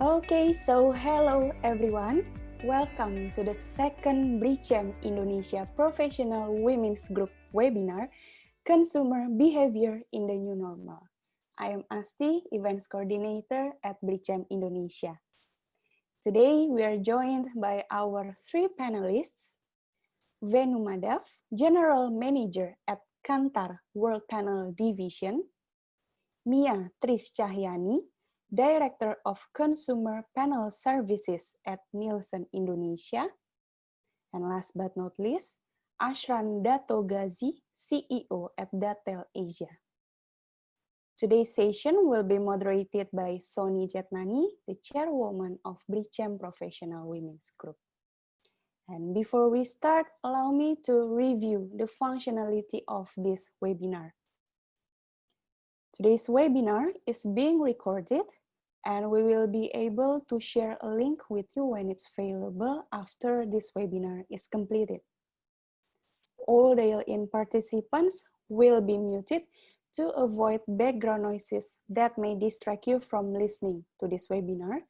Okay, so hello everyone. Welcome to the second BritCham Indonesia Professional Women's Group webinar, Consumer Behavior in the New Normal. I am Asti, Events Coordinator at BritCham Indonesia. Today, we are joined by our three panelists, Venu Madhav, General Manager at Kantar World Panel Division, Mia Tris Cahyani, Director of Consumer Panel Services at Nielsen Indonesia, and last but not least, Ashran Dato Ghazi, CEO at Datel Asia. Today's session will be moderated by Soni Jatnani, the chairwoman of BritCham Professional Women's Group. And before we start, allow me to review the functionality of this webinar. Today's webinar is being recorded, and we will be able to share a link with you when it's available after this webinar is completed. All dial-in participants will be muted to avoid background noises that may distract you from listening to this webinar,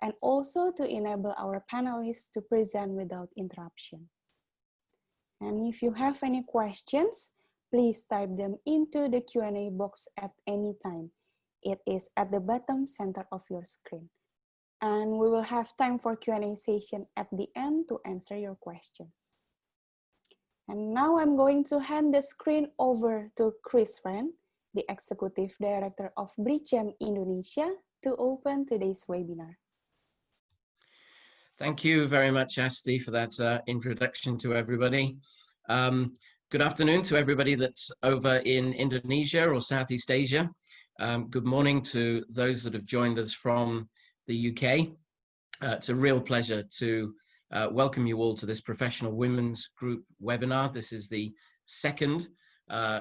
and also to enable our panelists to present without interruption. And if you have any questions, please type them into the Q&A box at any time. It is at the bottom center of your screen. And we will have time for Q&A session at the end to answer your questions. And now I'm going to hand the screen over to Chris Wren, the Executive Director of BritCham Indonesia, to open today's webinar. Thank you very much, Asti, for that introduction to everybody. Good afternoon to everybody that's over in Indonesia or Southeast Asia. Good morning to those that have joined us from the UK. It's a real pleasure to welcome you all to this Professional Women's Group webinar. This is the second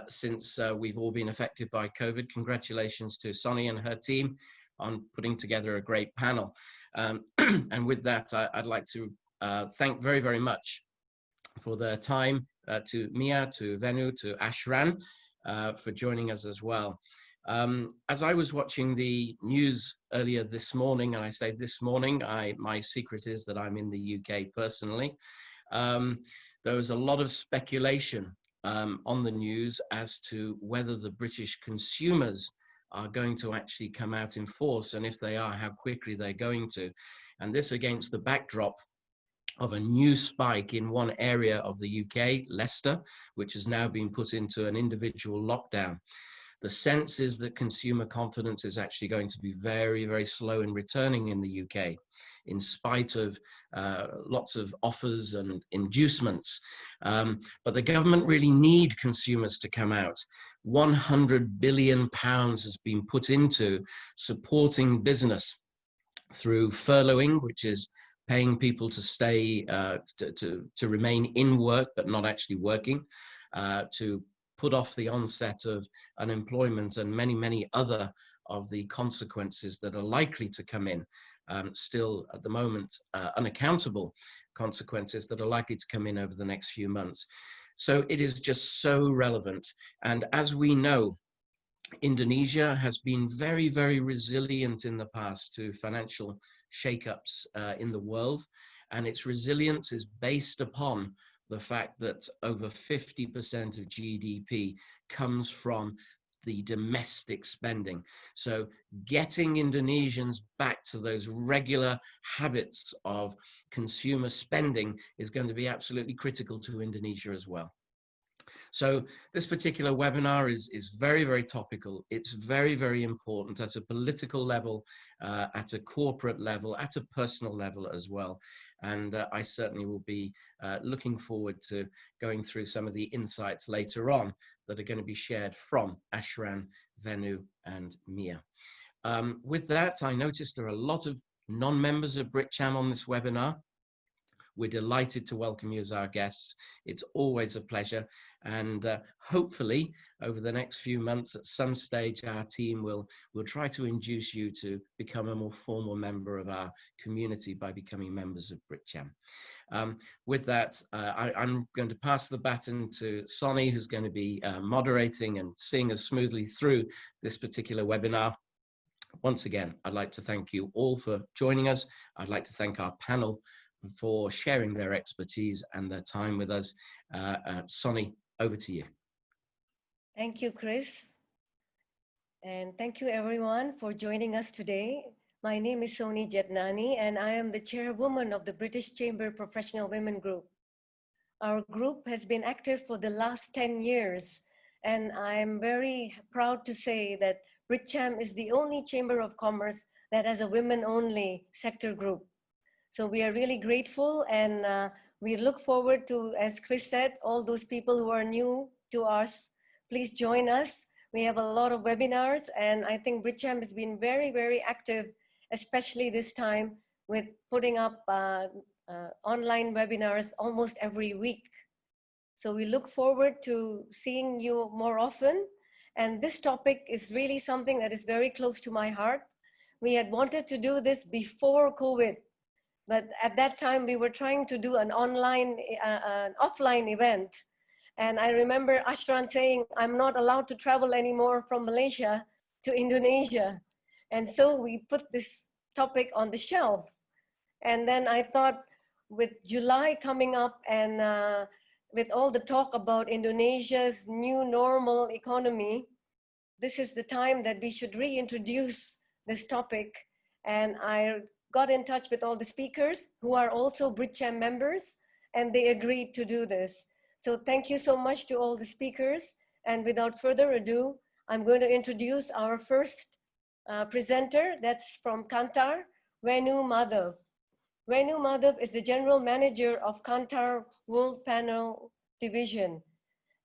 since we've all been affected by COVID. Congratulations to Soni and her team on putting together a great panel. And with that, I'd like to thank very, very much for their time to Mia, to Venu, to Ashran for joining us as well. As I was watching the news earlier this morning, and I say this morning, my secret is that I'm in the UK personally, there was a lot of speculation on the news as to whether the British consumers are going to actually come out in force, and if they are, how quickly they're going to. And this against the backdrop of a new spike in one area of the UK, Leicester, which has now been put into an individual lockdown. The sense is that consumer confidence is actually going to be very, very slow in returning in the UK, in spite of lots of offers and inducements. But the government really need consumers to come out. £100 billion has been put into supporting business through furloughing, which is paying people to stay, to remain in work, but not actually working, to put off the onset of unemployment and many, many other of the consequences that are likely to come in, still at the moment, unaccountable consequences that are likely to come in over the next few months. So it is just so relevant. And as we know, Indonesia has been very, very resilient in the past to financial shakeups in the world, and its resilience is based upon the fact that over 50% of GDP comes from the domestic spending. So getting Indonesians back to those regular habits of consumer spending is going to be absolutely critical to Indonesia as well. So this particular webinar is very, very topical. It's very, very important at a political level, at a corporate level, at a personal level as well. And I certainly will be looking forward to going through some of the insights later on that are going to be shared from Ashran, Venu, and Mia. With that, I noticed there are a lot of non-members of BritCham on this webinar. We're delighted to welcome you as our guests. It's always a pleasure. And hopefully, over the next few months, at some stage, our team will try to induce you to become a more formal member of our community by becoming members of BritCham. With that, I'm going to pass the baton to Soni, who's going to be moderating and seeing us smoothly through this particular webinar. once again, I'd like to thank you all for joining us. I'd like to thank our panel for sharing their expertise and their time with us. Sonny, over to you. Thank you, Chris. And thank you everyone for joining us today. My name is Soni Jetnani and I am the chairwoman of the British Chamber Professional Women Group. Our group has been active for the last 10 years and I'm very proud to say that BritCham is the only chamber of commerce that has a women-only sector group. So we are really grateful and we look forward to, as Chris said, all those people who are new to us, please join us. We have a lot of webinars and I think BritCham has been very, very active, especially this time with putting up online webinars almost every week. So we look forward to seeing you more often. And this topic is really something that is very close to my heart. We had wanted to do this before COVID, but at that time we were trying to do an online, an offline event. And I remember Ashran saying, I'm not allowed to travel anymore from Malaysia to Indonesia. And so we put this topic on the shelf. And then I thought with July coming up and with all the talk about Indonesia's new normal economy, this is the time that we should reintroduce this topic. And I got in touch with all the speakers who are also BritCham members, and they agreed to do this. So thank you so much to all the speakers. And without further ado, I'm going to introduce our first presenter. That's from Kantar, Venu Madhav. Venu Madhav is the General Manager of Kantar World Panel Division.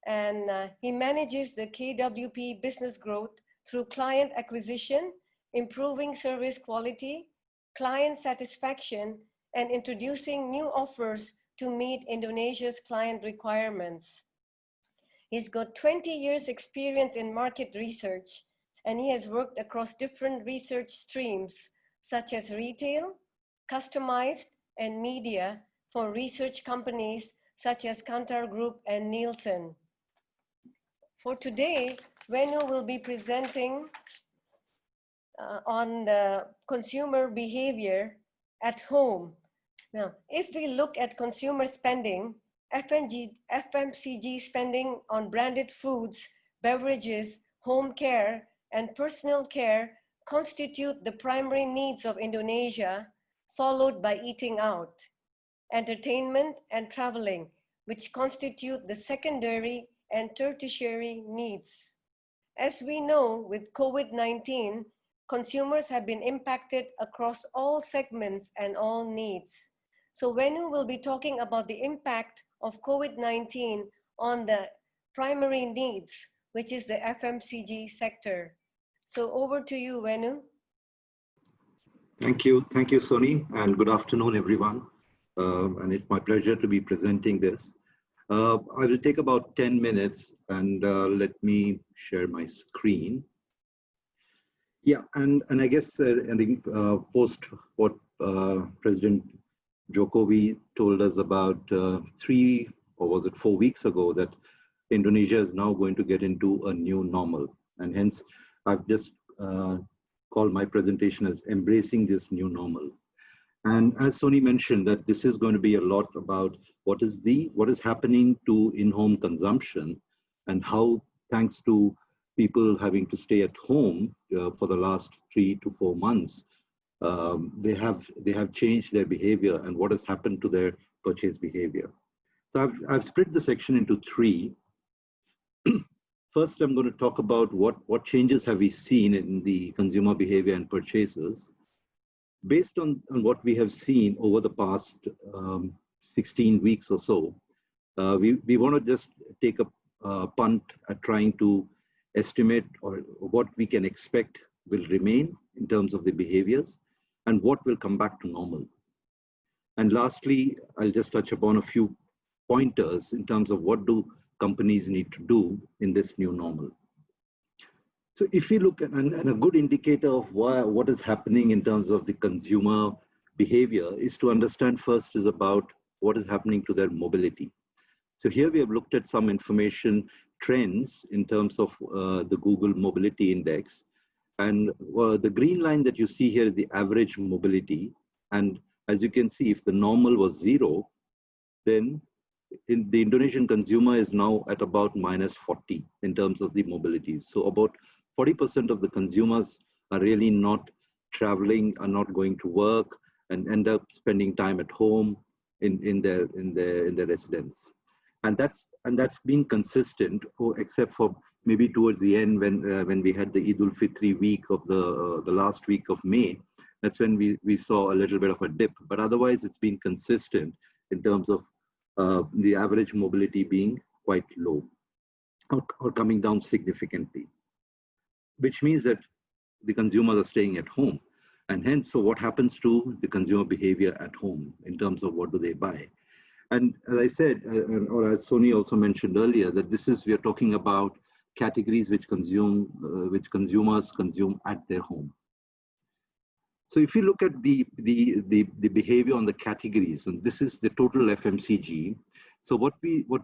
And he manages the KWP business growth through client acquisition, improving service quality, client satisfaction, and introducing new offers to meet Indonesia's client requirements. He's got 20 years experience in market research, and he has worked across different research streams, such as retail, customized, and media for research companies such as Kantar Group and Nielsen. For today, Venu will be presenting on the consumer behavior at home. Now, if we look at consumer spending, FMCG spending on branded foods, beverages, home care, and personal care constitute the primary needs of Indonesia, followed by eating out, entertainment, and traveling, which constitute the secondary and tertiary needs. As we know, with COVID-19, consumers have been impacted across all segments and all needs. So Venu will be talking about the impact of COVID-19 on the primary needs, which is the FMCG sector. So over to you, Venu. Thank you, Soni, and good afternoon, everyone. And it's my pleasure to be presenting this. I will take about 10 minutes and let me share my screen. Yeah, and I guess I think post what President Jokowi told us about 3 or was it 4 weeks ago, that Indonesia is now going to get into a new normal. And hence, I've just called my presentation as Embracing this New Normal. And as Soni mentioned, that this is going to be a lot about what is happening to in-home consumption and how, thanks to people having to stay at home for the last 3 to 4 months, they have changed their behavior and what has happened to their purchase behavior. So I've split the section into 3. First, I'm going to talk about what changes have we seen in the consumer behavior and purchases. Based on what we have seen over the past 16 weeks or so, we want to just take a punt at trying to estimate or what we can expect will remain in terms of the behaviors and what will come back to normal. And lastly, I'll just touch upon a few pointers in terms of what do companies need to do in this new normal. So if we look at, and a good indicator of what is happening in terms of the consumer behavior is to understand first is about what is happening to their mobility. So here we have looked at some information trends in terms of the Google Mobility Index. And the green line that you see here is the average mobility. And as you can see, if the normal was 0, then the Indonesian consumer is now at about -40 in terms of the mobilities. So about 40% of the consumers are really not traveling, are not going to work, and end up spending time at home in their residence. And that's been consistent, except for maybe towards the end when we had the Eid al-Fitri week of the last week of May. That's when we saw a little bit of a dip, but otherwise it's been consistent in terms of the average mobility being quite low or coming down significantly, which means that the consumers are staying at home. And hence, so what happens to the consumer behavior at home in terms of what do they buy? And as I said, or as Sony also mentioned earlier, that we are talking about categories which consumers consume at their home. So if you look at the behavior on the categories, and this is the total FMCG. So what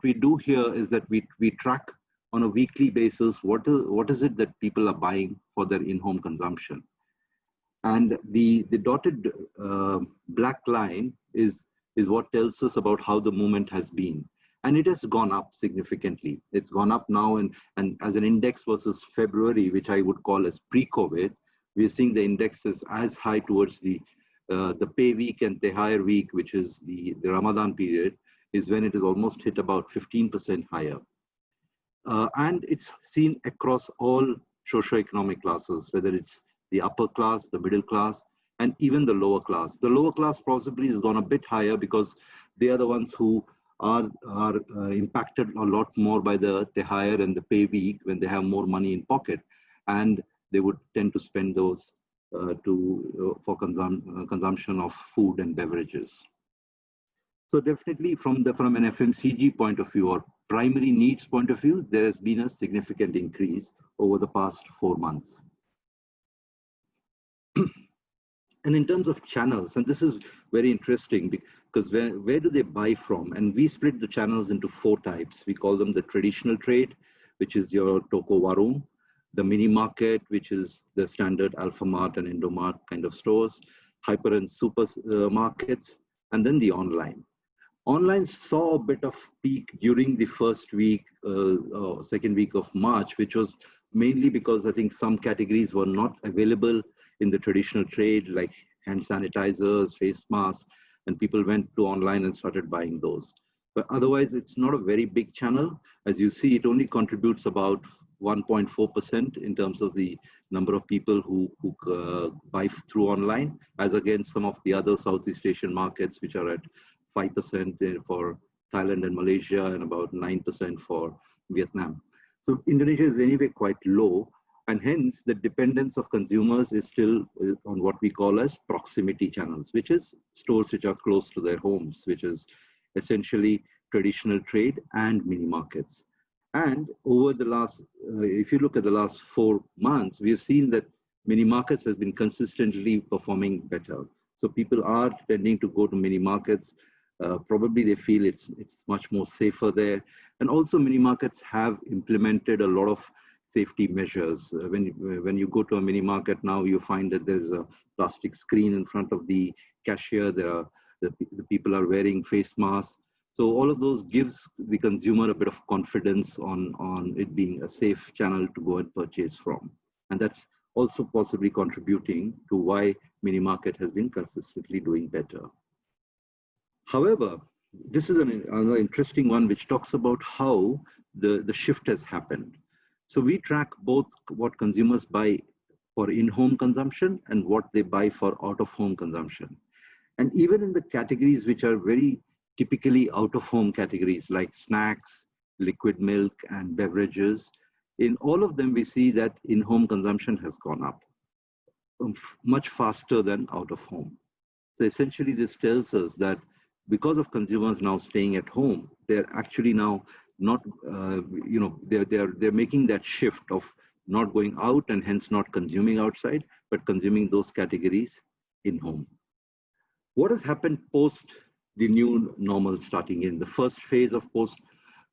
we do here is that we track on a weekly basis what is it that people are buying for their in-home consumption. And the dotted black line is what tells us about how the movement has been. And it has gone up significantly. It's gone up now, and as an index versus February, which I would call as pre-COVID, we're seeing the indexes as high towards the pay week and the higher week, which is the Ramadan period, is when it is almost hit about 15% higher. And it's seen across all socioeconomic classes, whether it's the upper class, the middle class, and even the lower class. The lower class possibly has gone a bit higher because they are the ones who are impacted a lot more by the higher and the pay week when they have more money in pocket, and they would tend to spend those for consumption of food and beverages. So definitely from an FMCG point of view or primary needs point of view, there has been a significant increase over the past 4 months. And in terms of channels, and this is very interesting because where do they buy from? And we split the channels into 4 types. We call them the traditional trade, which is your toko warung, the mini market, which is the standard Alphamart and Indomart kind of stores, hyper and super markets, and then the online. Online saw a bit of peak during the first week, second week of March, which was mainly because I think some categories were not available in the traditional trade, like hand sanitizers, face masks, and people went to online and started buying those. But otherwise, it's not a very big channel. As you see, it only contributes about 1.4% in terms of the number of people who buy through online, as against some of the other Southeast Asian markets, which are at 5% for Thailand and Malaysia, and about 9% for Vietnam. So Indonesia is anyway quite low, and hence the dependence of consumers is still on what we call as proximity channels, which is stores which are close to their homes, which is essentially traditional trade and mini markets. And over the last, if you look at the last 4 months, we have seen that mini markets has been consistently performing better. So people are tending to go to mini markets. Probably they feel it's much more safer there. And also mini markets have implemented a lot of safety measures. When you go to a mini market now, you find that there's a plastic screen in front of the cashier. The people are wearing face masks. So all of those gives the consumer a bit of confidence on it being a safe channel to go and purchase from. And that's also possibly contributing to why mini market has been consistently doing better. However, this is another interesting one which talks about how the shift has happened. So we track both what consumers buy for in-home consumption and what they buy for out-of-home consumption. And even in the categories which are very typically out-of-home categories like snacks, liquid milk, and beverages, in all of them we see that in-home consumption has gone up much faster than out-of-home. So essentially this tells us that because of consumers now staying at home, they're actually now not, they're making that shift of not going out and hence not consuming outside, but consuming those categories in home. What has happened post the new normal starting in? The first phase of post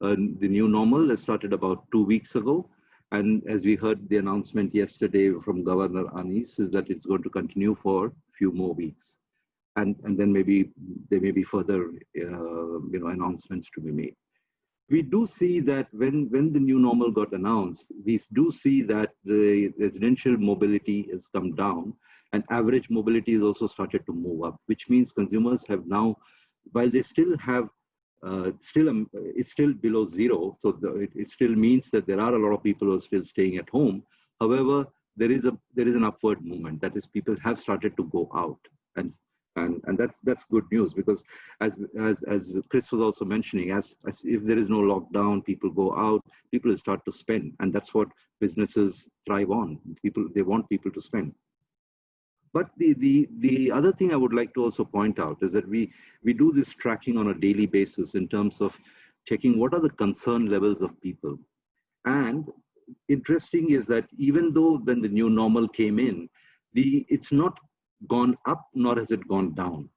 the new normal has started about 2 weeks ago. And as we heard the announcement yesterday from Governor Anis, is that it's going to continue for a few more weeks. And then maybe there may be further announcements to be made. We do see that when the new normal got announced, we do see that the residential mobility has come down and average mobility has also started to move up, which means consumers have now, while they still have, it's still below zero. So it still means that there are a lot of people who are still staying at home. However, there is an upward movement. That is, people have started to go out, and that's good news, because as Chris was also mentioning, as if there is no lockdown, people go out, people will start to spend, and that's what businesses thrive on. They want people to spend. But the other thing I would like to also point out is that we do this tracking on a daily basis in terms of checking what are the concern levels of people. And interesting is that even though when the new normal came in, it's not gone up nor has it gone down.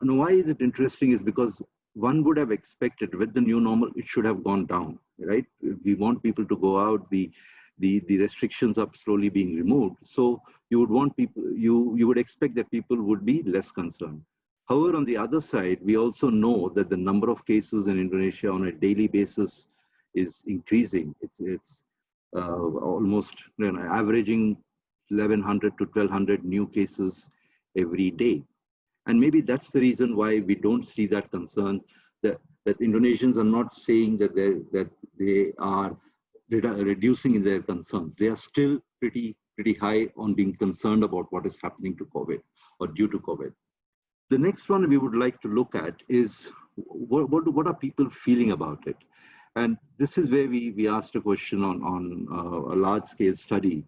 Now, why is it interesting is because one would have expected with the new normal, it should have gone down, right? We want people to go out, the restrictions are slowly being removed. So you would want people, you would expect that people would be less concerned. However, on the other side, we also know that the number of cases in Indonesia on a daily basis is increasing. It's almost averaging 1,100 to 1,200 new cases every day. And maybe that's the reason why we don't see that concern, that Indonesians are not saying that they are reducing in their concerns. They are still pretty high on being concerned about what is happening to COVID or due to COVID. The next one we would like to look at is what are people feeling about it? And this is where we asked a question on a large scale study.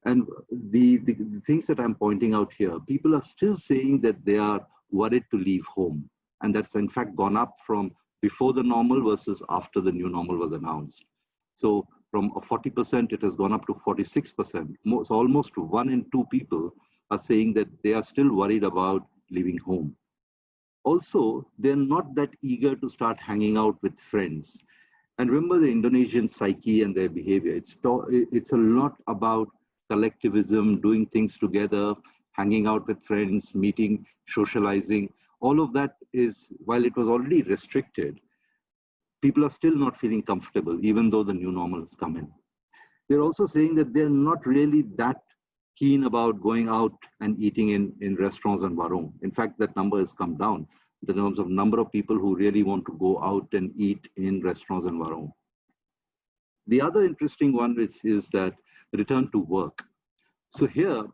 And the things that I'm pointing out here, people are still saying that they are worried to leave home. And that's in fact gone up from before the normal versus after the new normal was announced. So from 40%, it has gone up to 46%. So almost 1 in 2 people are saying that they are still worried about leaving home. Also, they're not that eager to start hanging out with friends. And remember the Indonesian psyche and their behavior. It's a lot about collectivism, doing things together, hanging out with friends, meeting, socializing. All of that is, while it was already restricted, people are still not feeling comfortable, even though the new normal has come in. They're also saying that they're not really that keen about going out and eating in restaurants and warung. In fact, that number has come down in terms of number of people who really want to go out and eat in restaurants and warung. The other interesting one, which is that return to work. So here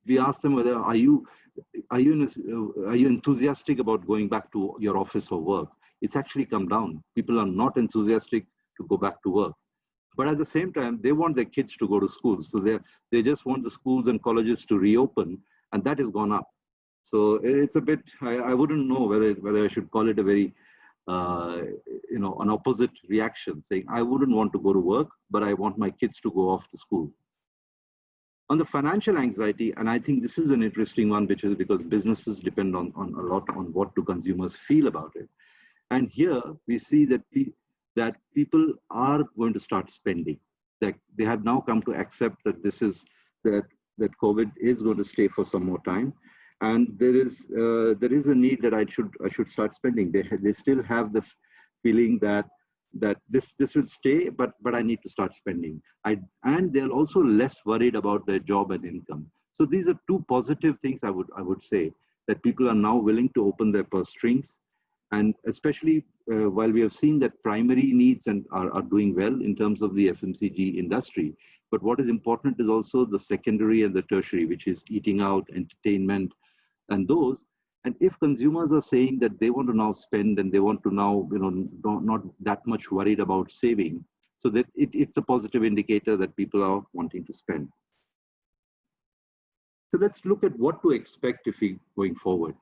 we asked them whether are you enthusiastic about going back to your office or work? It's actually come down. People are not enthusiastic to go back to work. But at the same time, they want their kids to go to school. So they just want the schools and colleges to reopen, and that has gone up. So it's a bit, I wouldn't know whether I should call it a very, an opposite reaction, saying I wouldn't want to go to work, but I want my kids to go off to school. On the financial anxiety, and I think this is an interesting one, which is because businesses depend on a lot on what do consumers feel about it. And here we see that people are going to start spending. That they have now come to accept that that COVID is going to stay for some more time, and there is a need that I should start spending. They still have the feeling that this will stay, but I need to start spending. And they're also less worried about their job and income. So these are two positive things I would say, that people are now willing to open their purse strings. And especially while we have seen that primary needs are doing well in terms of the FMCG industry, but what is important is also the secondary and the tertiary, which is eating out, entertainment, and those. And if consumers are saying that they want to now spend and they want to now, not that much worried about saving, so that it's a positive indicator that people are wanting to spend. So let's look at what to expect if we going forward.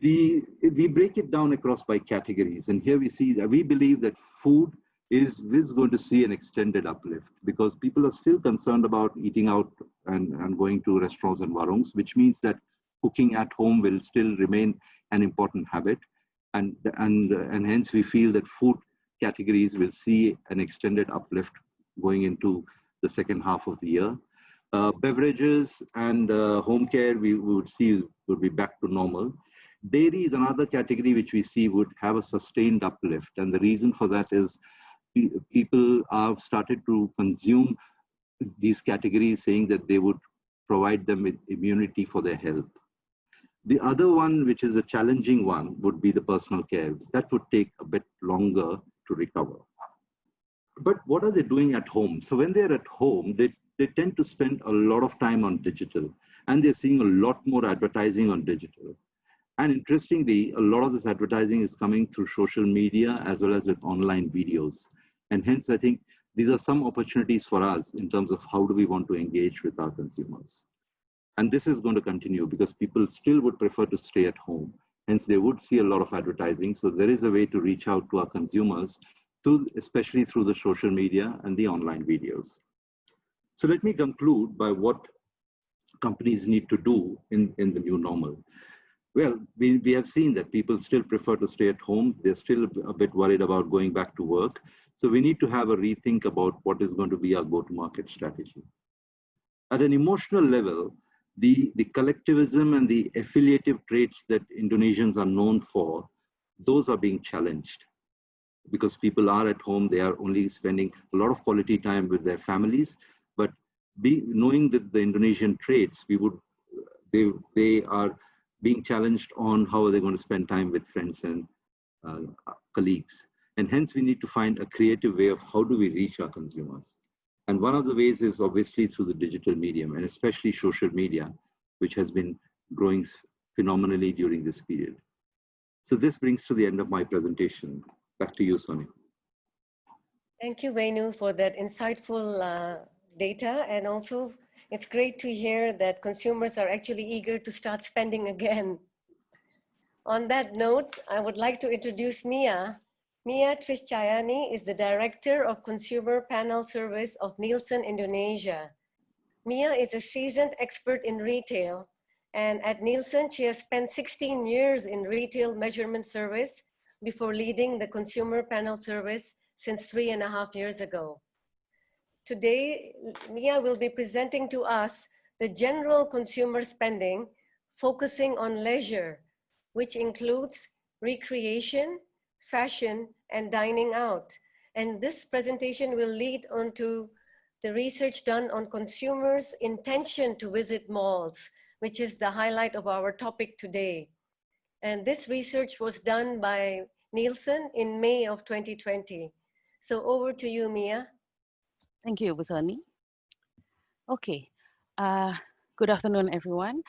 We break it down across by categories, and here we see that we believe that food is going to see an extended uplift because people are still concerned about eating out and going to restaurants and warungs, which means that cooking at home will still remain an important habit, and hence we feel that food categories will see an extended uplift going into the second half of the year. Beverages and home care, we would see would be back to normal. Dairy is another category which we see would have a sustained uplift. And the reason for that is people have started to consume these categories, saying that they would provide them with immunity for their health. The other one, which is a challenging one, would be the personal care. That would take a bit longer to recover. But what are they doing at home? So when they're at home, they tend to spend a lot of time on digital, and they're seeing a lot more advertising on digital. And interestingly, a lot of this advertising is coming through social media as well as with online videos. And hence, I think these are some opportunities for us in terms of how do we want to engage with our consumers. And this is going to continue because people still would prefer to stay at home. Hence, they would see a lot of advertising. So there is a way to reach out to our consumers, especially through the social media and the online videos. So let me conclude by what companies need to do in the new normal. Well, we have seen that people still prefer to stay at home. They're still a bit worried about going back to work. So we need to have a rethink about what is going to be our go-to-market strategy. At an emotional level, the collectivism and the affiliative traits that Indonesians are known for, those are being challenged because people are at home. They are only spending a lot of quality time with their families. But knowing that the Indonesian traits, they are being challenged on how are they going to spend time with friends and colleagues. And hence we need to find a creative way of how do we reach our consumers. And one of the ways is obviously through the digital medium, and especially social media, which has been growing phenomenally during this period. So this brings to the end of my presentation. Back to you, Sonia. Thank you, Venu, for that insightful data. And also, it's great to hear that consumers are actually eager to start spending again. On that note, I would like to introduce Mia. Mia Triscayani is the Director of Consumer Panel Service of Nielsen Indonesia. Mia is a seasoned expert in retail, and at Nielsen, she has spent 16 years in retail measurement service before leading the Consumer Panel Service since 3.5 years ago. Today, Mia will be presenting to us the general consumer spending, focusing on leisure, which includes recreation, fashion, and dining out. And this presentation will lead on to the research done on consumers' intention to visit malls, which is the highlight of our topic today. And this research was done by Nielsen in May of 2020. So over to you, Mia. Thank you, Busani. Okay, good afternoon, everyone.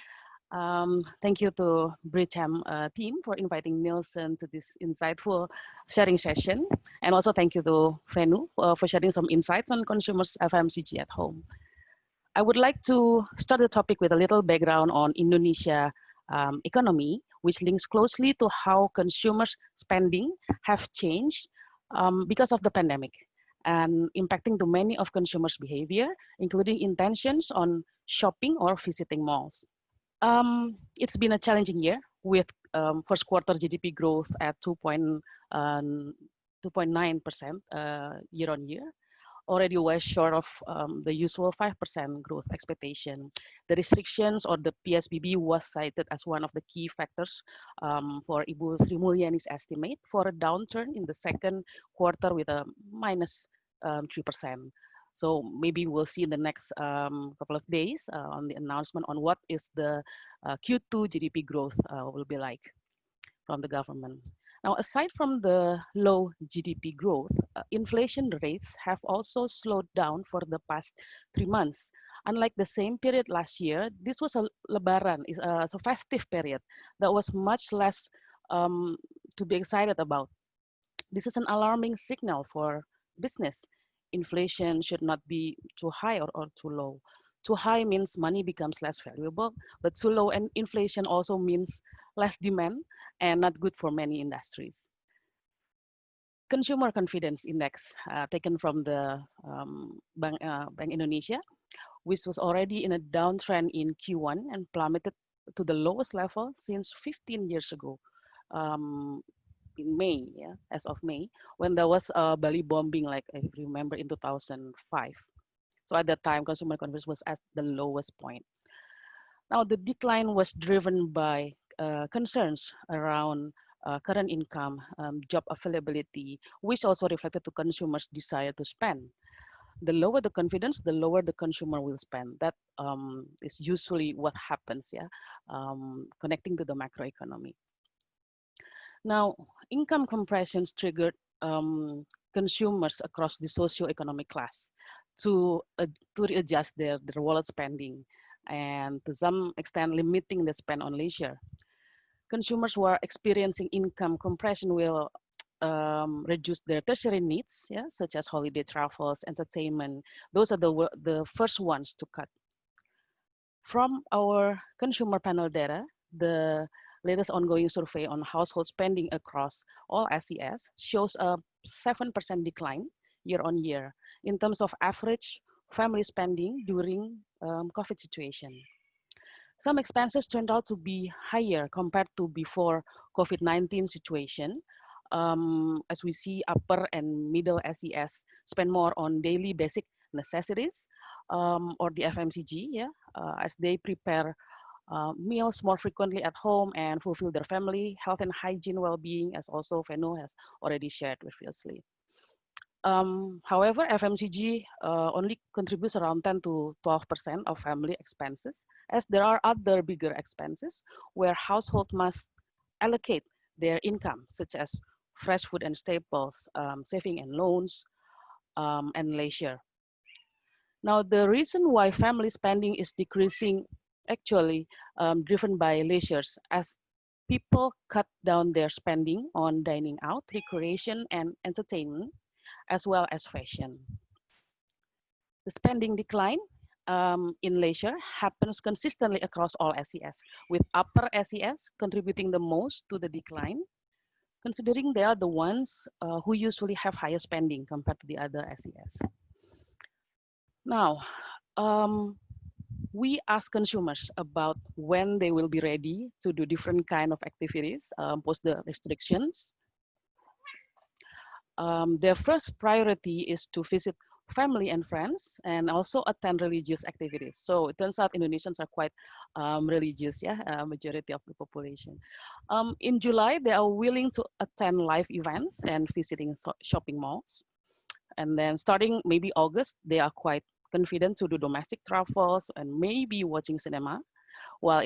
Thank you to BritCham team for inviting Nielsen to this insightful sharing session. And also thank you to Venu for sharing some insights on consumers FMCG at home. I would like to start the topic with a little background on Indonesia economy, which links closely to how consumers spending have changed because of the pandemic and impacting to many of consumers' behavior, including intentions on shopping or visiting malls. It's been a challenging year with first quarter GDP growth at 2.9% year on year, already way short of the usual 5% growth expectation. The restrictions or the PSBB was cited as one of the key factors for Ibu Sri Mulyani's estimate for a downturn in the second quarter with a minus 3%. So maybe we'll see in the next couple of days on the announcement on what is the Q2 GDP growth will be like from the government. Now, aside from the low GDP growth, inflation rates have also slowed down for the past 3 months. Unlike the same period last year, this was a Lebaran, a festive period that was much less to be excited about. This is an alarming signal for business. Inflation should not be too high or too low. Too high means money becomes less valuable, but too low and inflation also means less demand and not good for many industries. Consumer confidence index taken from the Bank Indonesia, which was already in a downtrend in Q1 and plummeted to the lowest level since 15 years ago. In May, as of May, when there was a Bali bombing, like if you remember, in 2005. So at that time, consumer confidence was at the lowest point. Now the decline was driven by concerns around current income, job availability, which also reflected to consumers' desire to spend. The lower the confidence, the lower the consumer will spend. That is usually what happens, yeah, connecting to the macroeconomy. Now, income compressions triggered consumers across the socio-economic class to readjust their wallet spending and to some extent limiting the spend on leisure. Consumers who are experiencing income compression will reduce their tertiary needs, yeah, such as holiday travels, entertainment. Those are the first ones to cut. From our consumer panel data, the latest ongoing survey on household spending across all SES shows a 7% decline year on year in terms of average family spending during COVID situation. Some expenses turned out to be higher compared to before COVID-19 situation. As we see, upper and middle SES spend more on daily basic necessities or the FMCG, yeah, as they prepare meals more frequently at home and fulfill their family health and hygiene well-being, as also Venu has already shared previously. However, FMCG only contributes around 10 to 12% of family expenses, as there are other bigger expenses where households must allocate their income, such as fresh food and staples, saving and loans, and leisure. Now, the reason why family spending is decreasing actually driven by leisures, as people cut down their spending on dining out, recreation, and entertainment, as well as fashion. The spending decline in leisure happens consistently across all SES, with upper SES contributing the most to the decline, considering they are the ones who usually have higher spending compared to the other SES. Now, we ask consumers about when they will be ready to do different kind of activities post the restrictions. Their first priority is to visit family and friends and also attend religious activities. So it turns out Indonesians are quite religious, yeah, majority of the population. In July, they are willing to attend live events and visiting shopping malls. And then starting maybe August, they are quite confident to do domestic travels and maybe watching cinema. While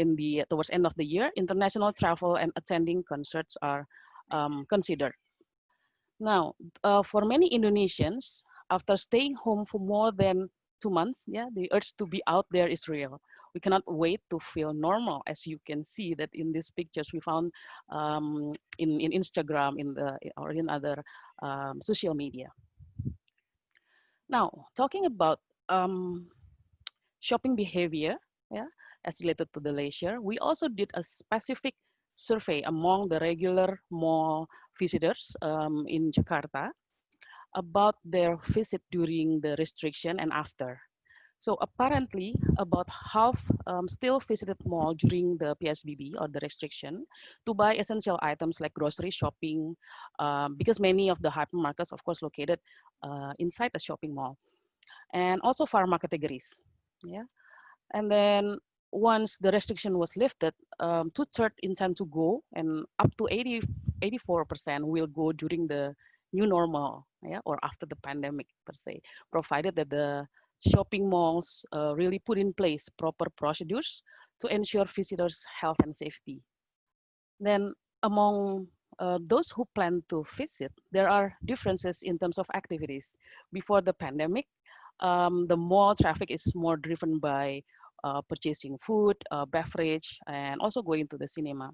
towards end of the year, international travel and attending concerts are considered. Now, for many Indonesians, after staying home for more than 2 months, yeah, the urge to be out there is real. We cannot wait to feel normal, as you can see that in these pictures we found in Instagram, or in other social media. Now, talking about shopping behavior, yeah, as related to the leisure, we also did a specific survey among the regular mall visitors in Jakarta about their visit during the restriction and after. So apparently, about half still visited mall during the PSBB or the restriction to buy essential items like grocery shopping, because many of the hypermarkets, of course, located inside a shopping mall, and also pharma categories. Yeah, and then once the restriction was lifted, 2/3 intend to go, and up to 84% will go during the new normal, yeah, or after the pandemic per se, provided that the shopping malls really put in place proper procedures to ensure visitors' health and safety. Then among those who plan to visit, there are differences in terms of activities. Before the pandemic, the mall traffic is more driven by purchasing food, beverage, and also going to the cinema.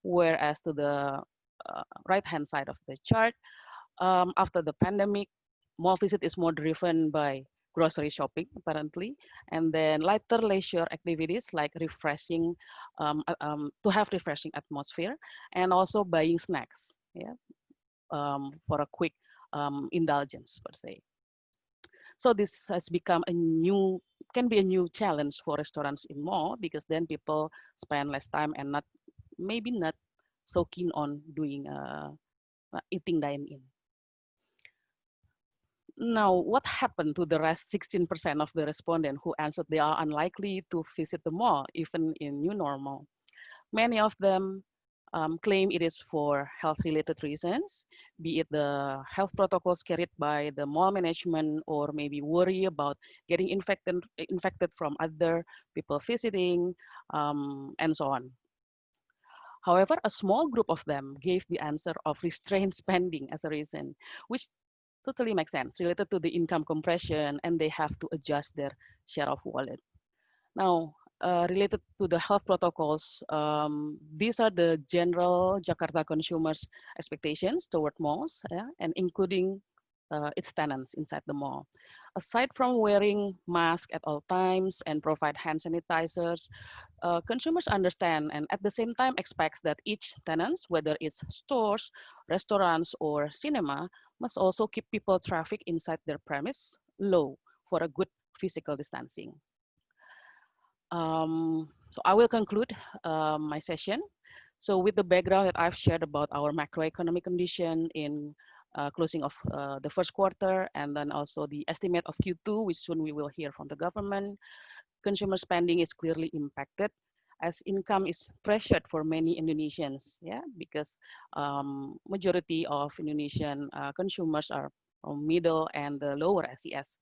Whereas to the right-hand side of the chart, after the pandemic, mall visit is more driven by grocery shopping, apparently, and then lighter leisure activities like refreshing, to have refreshing atmosphere, and also buying snacks, yeah, for a quick indulgence per se. So this has become can be a new challenge for restaurants in mall, because then people spend less time and maybe not so keen on doing eating dine-in. Now, what happened to the rest 16% of the respondents who answered they are unlikely to visit the mall, even in new normal? Many of them claim it is for health-related reasons, be it the health protocols carried by the mall management, or maybe worry about getting infected from other people visiting, and so on. However, a small group of them gave the answer of restrained spending as a reason, which totally makes sense, related to the income compression, and they have to adjust their share of wallet. Now, related to the health protocols, these are the general Jakarta consumers' expectations toward malls, and including its tenants inside the mall. Aside from wearing masks at all times and provide hand sanitizers, consumers understand and at the same time expects that each tenant, whether it's stores, restaurants, or cinema, must also keep people traffic inside their premise low for a good physical distancing. So I will conclude my session. So with the background that I've shared about our macroeconomic condition in closing of the first quarter, and then also the estimate of Q2, which soon we will hear from the government, consumer spending is clearly impacted as income is pressured for many Indonesians, because majority of Indonesian consumers are middle and the lower SES.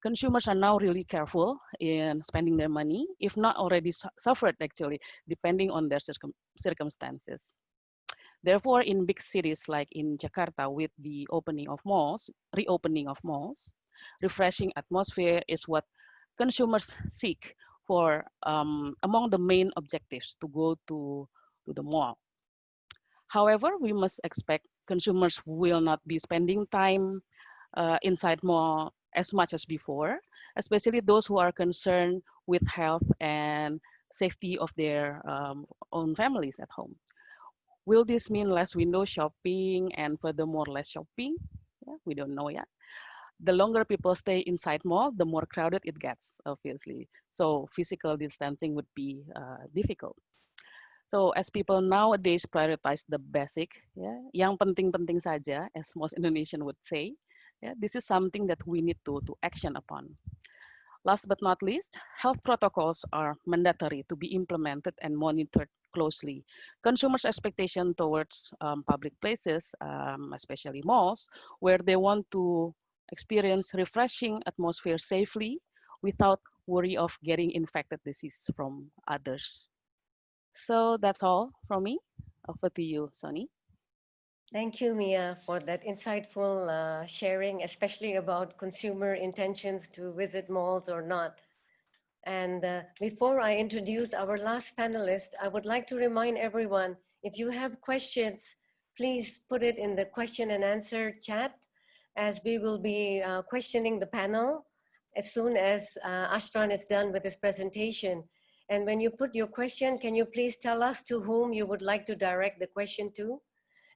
Consumers are now really careful in spending their money, if not already suffered actually, depending on their circumstances. Therefore, in big cities like in Jakarta, with the reopening of malls, refreshing atmosphere is what consumers seek for among the main objectives to go to the mall. However, we must expect consumers will not be spending time inside mall as much as before, especially those who are concerned with health and safety of their own families at home. Will this mean less window shopping and furthermore less shopping? We don't know yet. The longer people stay inside mall, the more crowded it gets, obviously. So physical distancing would be difficult. So as people nowadays prioritize the basic, yang penting-penting saja, as most Indonesian would say, this is something that we need to action upon. Last but not least, health protocols are mandatory to be implemented and monitored closely. Consumers' expectation towards public places, especially malls, where they want to experience refreshing atmosphere safely without worry of getting infected disease from others. So that's all from me. Over to you, Sonny. Thank you, Mia, for that insightful sharing, especially about consumer intentions to visit malls or not. And before I introduce our last panelist, I would like to remind everyone, if you have questions, please put it in the question and answer chat, as we will be questioning the panel as soon as Ashran is done with his presentation. And when you put your question, can you please tell us to whom you would like to direct the question to?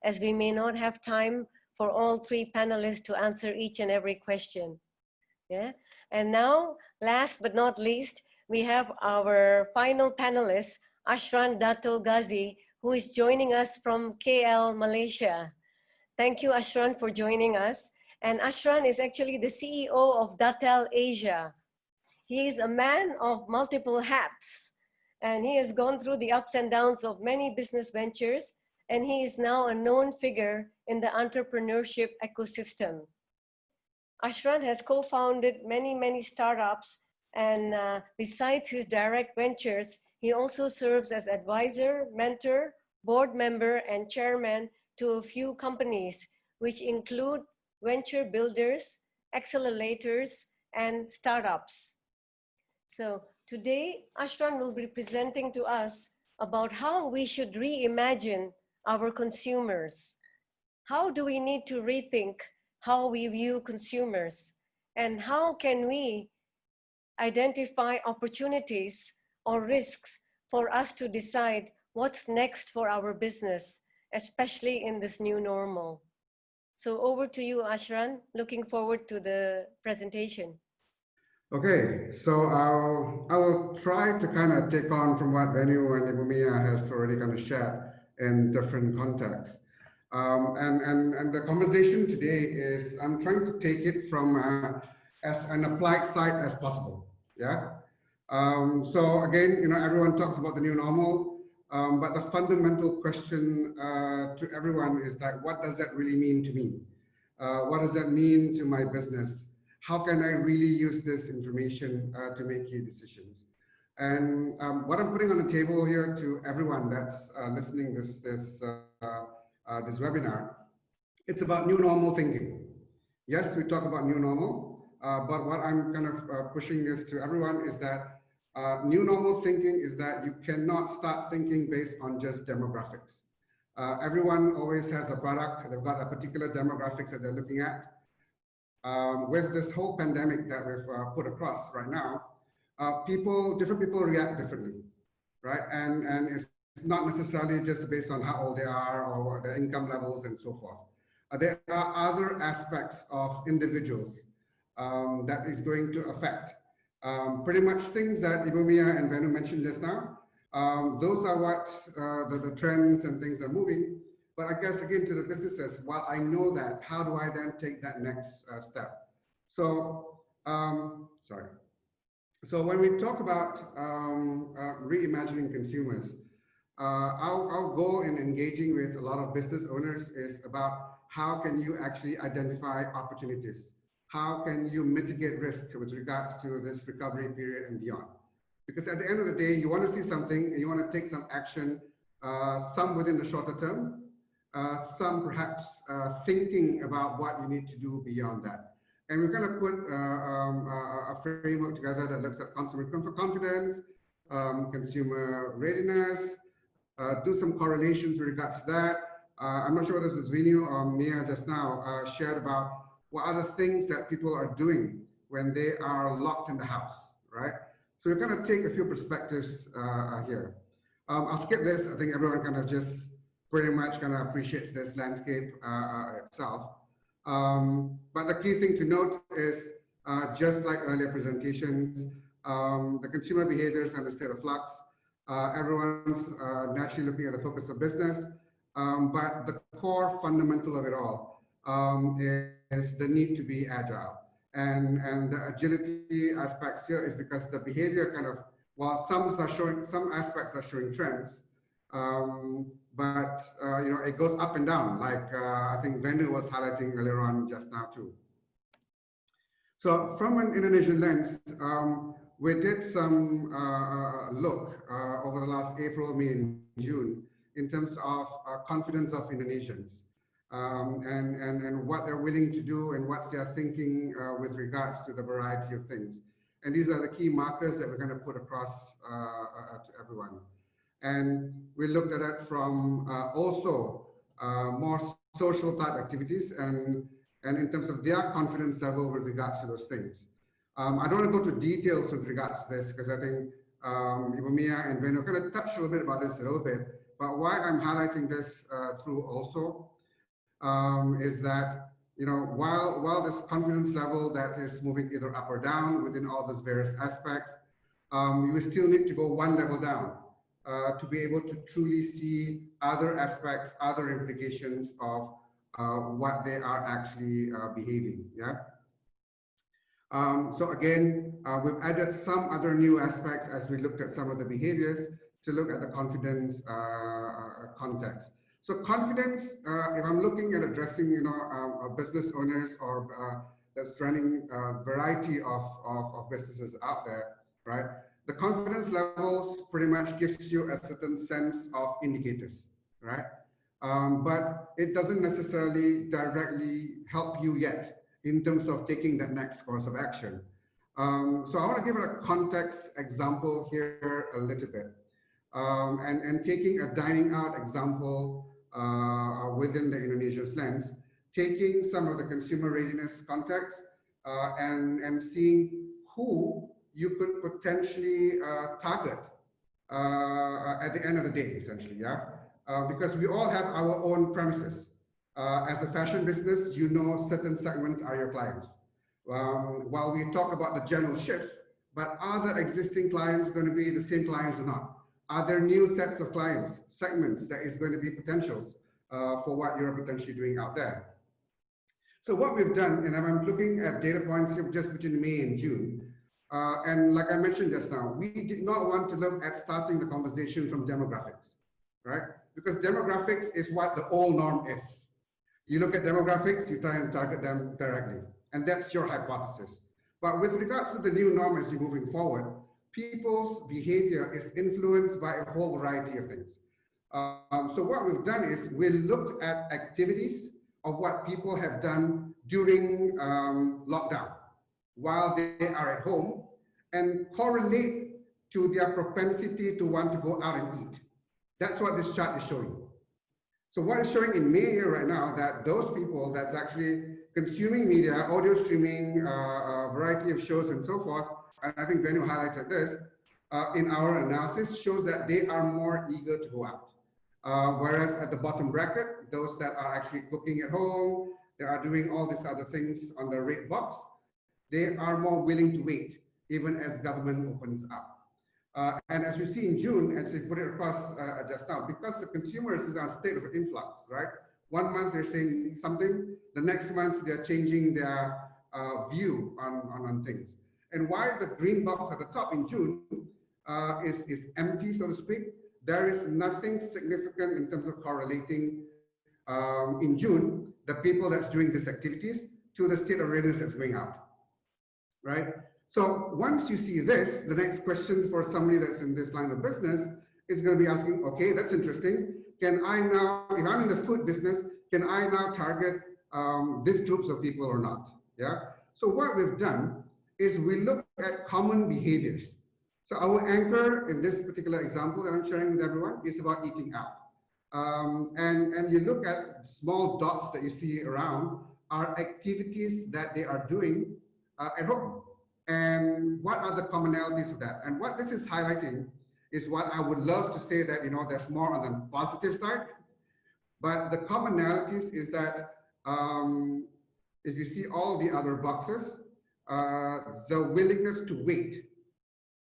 As we may not have time for all three panelists to answer each and every question. And now, last but not least, we have our final panelist, Ashran Dato Ghazi, who is joining us from KL, Malaysia. Thank you, Ashran, for joining us. And Ashran is actually the CEO of Datel Asia. He is a man of multiple hats, and he has gone through the ups and downs of many business ventures, and he is now a known figure in the entrepreneurship ecosystem. Ashran has co-founded many startups, and besides his direct ventures, he also serves as advisor, mentor, board member, and chairman to a few companies, which include venture builders, accelerators, and startups. So today, Ashran will be presenting to us about how we should reimagine our consumers. How do we need to rethink how we view consumers? And how can we identify opportunities or risks for us to decide what's next for our business, especially in this new normal? So over to you, Ashran. Looking forward to the presentation. Okay, so I will try to kind of take on from what Venu and Ibu Mia has already kind of shared in different contexts. And the conversation today is, I'm trying to take it from as an applied side as possible. Yeah. So again, everyone talks about the new normal, but the fundamental question to everyone is that, what does that really mean to me? What does that mean to my business? How can I really use this information to make key decisions? And what I'm putting on the table here to everyone that's listening this webinar, it's about new normal thinking. Yes, we talk about new normal, but what I'm kind of pushing this to everyone is that new normal thinking is that you cannot start thinking based on just demographics. Everyone always has a product, they've got a particular demographics that they're looking at. With this whole pandemic that we've put across right now, different people react differently, right? And it's not necessarily just based on how old they are or their income levels and so forth. There are other aspects of individuals that is going to affect. Pretty much things that Ibumia and Venu mentioned just now. Those are what the trends and things are moving. But I guess again to the businesses, while I know that, how do I then take that next step? So, sorry. So when we talk about reimagining consumers, our goal in engaging with a lot of business owners is about how can you actually identify opportunities? How can you mitigate risk with regards to this recovery period and beyond? Because at the end of the day, you want to see something and you want to take some action, some within the shorter term, some perhaps thinking about what you need to do beyond that. And we're going to put a framework together that looks at consumer confidence, consumer readiness, do some correlations with regards to that. I'm not sure whether this is Vinu or Mia just now shared about what are the things that people are doing when they are locked in the house, right? So we're going to take a few perspectives here. I'll skip this. I think everyone kind of just pretty much kind of appreciates this landscape itself. But the key thing to note is, just like earlier presentations, the consumer behaviors are in a state of flux. Everyone's naturally looking at the focus of business, but the core fundamental of it all is the need to be agile. And the agility aspects here is because the behavior kind of, while some aspects are showing trends, but it goes up and down, like I think Venu was highlighting earlier on just now too. So from an Indonesian lens, we did some look over the last April, May, and June in terms of confidence of Indonesians and what they're willing to do and what's their thinking with regards to the variety of things. And these are the key markers that we're going to put across to everyone. And we looked at it from also more social type activities and in terms of their confidence level with regards to those things. I don't want to go to details with regards to this because I think Ibumia and Venu kind of touched a little bit about this a little bit, but why I'm highlighting this through also is that, while this confidence level that is moving either up or down within all those various aspects, we still need to go one level down to be able to truly see other aspects, other implications of what they are actually behaving. Yeah. So again, we've added some other new aspects as we looked at some of the behaviors to look at the confidence context. So confidence, if I'm looking at addressing, business owners or that's running a variety of businesses out there, right? The confidence levels pretty much gives you a certain sense of indicators, right? But it doesn't necessarily directly help you yet in terms of taking that next course of action. So I want to give a context example here a little bit. And taking a dining out example within the Indonesia's lens, taking some of the consumer readiness context and seeing who you could potentially target at the end of the day, essentially, yeah? Because we all have our own premises. As a fashion business, certain segments are your clients. While we talk about the general shifts, but are the existing clients going to be the same clients or not? Are there new sets of clients, segments that is going to be potentials for what you're potentially doing out there. So what we've done, and I'm looking at data points just between May and June, and like I mentioned just now, we did not want to look at starting the conversation from demographics, right? Because demographics is what the old norm is. You look at demographics, you try and target them directly, and that's your hypothesis. But with regards to the new norm as you're moving forward, people's behavior is influenced by a whole variety of things. So what we've done is we looked at activities of what people have done during lockdown while they are at home and correlate to their propensity to want to go out and eat. That's what this chart is showing. So what it's showing in May here right now, that those people that's actually consuming media, audio streaming, a variety of shows and so forth, and I think Venu highlighted this, in our analysis shows that they are more eager to go out. Whereas at the bottom bracket, those that are actually cooking at home, they are doing all these other things on the red box, they are more willing to wait, even as government opens up. And as we see in June, as we put it across just now, because the consumers is on a state of influx, right? 1 month they're saying something, the next month they're changing their view on things. And why the green box at the top in June is empty, so to speak, there is nothing significant in terms of correlating in June, the people that's doing these activities to the state of readiness that's going out, right? So once you see this, the next question for somebody that's in this line of business is going to be asking, okay, that's interesting. Can I now, if I'm in the food business, can I now target these groups of people or not? Yeah. So what we've done is we look at common behaviors. So our anchor in this particular example that I'm sharing with everyone is about eating out. And you look at small dots that you see around are activities that they are doing at home. And what are the commonalities of that? And what this is highlighting is what I would love to say that, you know, there's more on the positive side, but the commonalities is that if you see all the other boxes, the willingness to wait,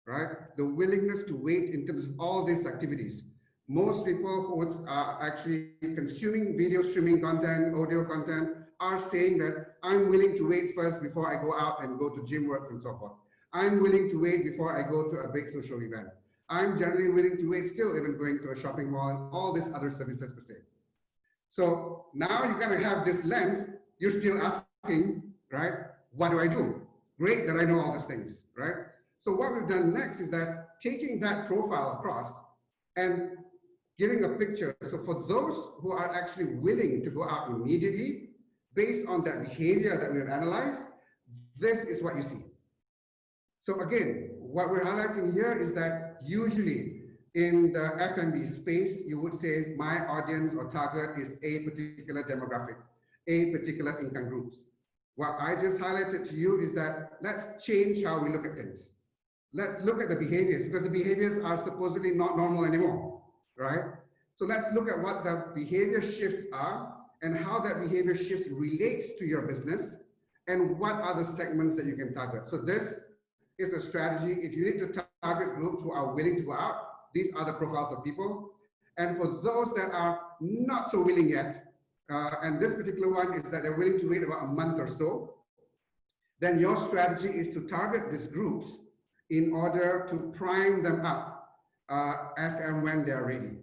right? The willingness to wait in terms of all these activities. Most people who are actually consuming video streaming content, audio content, are saying that I'm willing to wait first before I go out and go to gym works and so forth. I'm willing to wait before I go to a big social event. I'm generally willing to wait still, even going to a shopping mall and all these other services per se. So now you're going to have this lens, you're still asking, right? What do I do? Great that I know all these things, right? So what we've done next is that taking that profile across and giving a picture. So for those who are actually willing to go out immediately, based on that behavior that we've analyzed, this is what you see. So again, what we're highlighting here is that usually in the F&B space, you would say my audience or target is a particular demographic, a particular income groups. What I just highlighted to you is that let's change how we look at things. Let's look at the behaviors, because the behaviors are supposedly not normal anymore, right? So let's look at what the behavior shifts are and how that behavior shift relates to your business and what are the segments that you can target. So this is a strategy. If you need to target groups who are willing to go out, these are the profiles of people. And for those that are not so willing yet, and this particular one is that they're willing to wait about a month or so, then your strategy is to target these groups in order to prime them up as and when they're ready.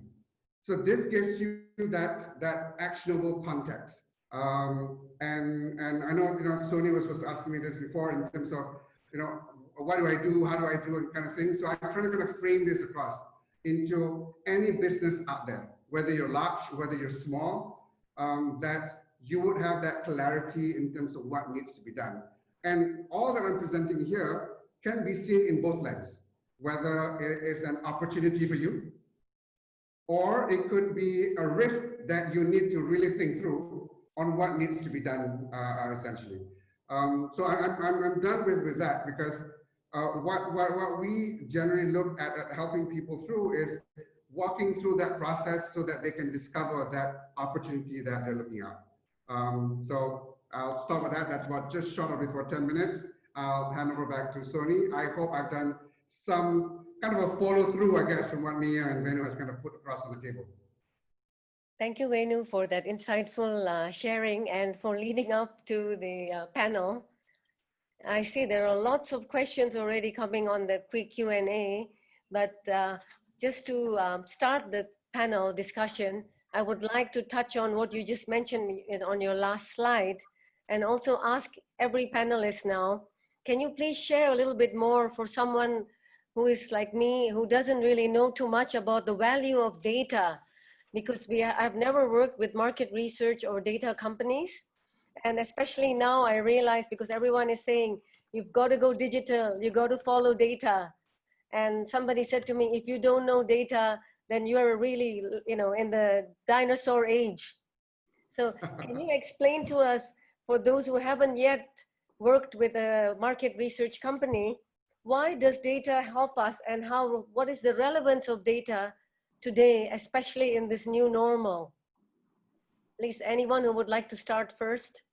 So this gives you that actionable context. And I know, Sony was asking me this before in terms of, what do I do? How do I do it kind of thing. So I'm trying to kind of frame this across into any business out there, whether you're large, whether you're small, that you would have that clarity in terms of what needs to be done. And all that I'm presenting here can be seen in both lenses, whether it is an opportunity for you, or it could be a risk that you need to really think through on what needs to be done, essentially. So I'm done with that, because what we generally look at helping people through is walking through that process so that they can discover that opportunity that they're looking at. So I'll stop with that. That's about just short of before 10 minutes. I'll hand over back to Sony. I hope I've done some kind of a follow through, I guess, from what Mia and Venu has kind of put across on the table. Thank you, Venu, for that insightful sharing and for leading up to the panel. I see there are lots of questions already coming on the quick Q&A, but just to start the panel discussion, I would like to touch on what you just mentioned on your last slide, and also ask every panelist now, can you please share a little bit more for someone who is like me, who doesn't really know too much about the value of data, because I've never worked with market research or data companies. And especially now I realize, because everyone is saying, you've got to go digital, you got to follow data. And somebody said to me, if you don't know data, then you're really, in the dinosaur age. So can you explain to us, for those who haven't yet worked with a market research company, why does data help us, and what is the relevance of data today, especially in this new normal? Please, anyone who would like to start first?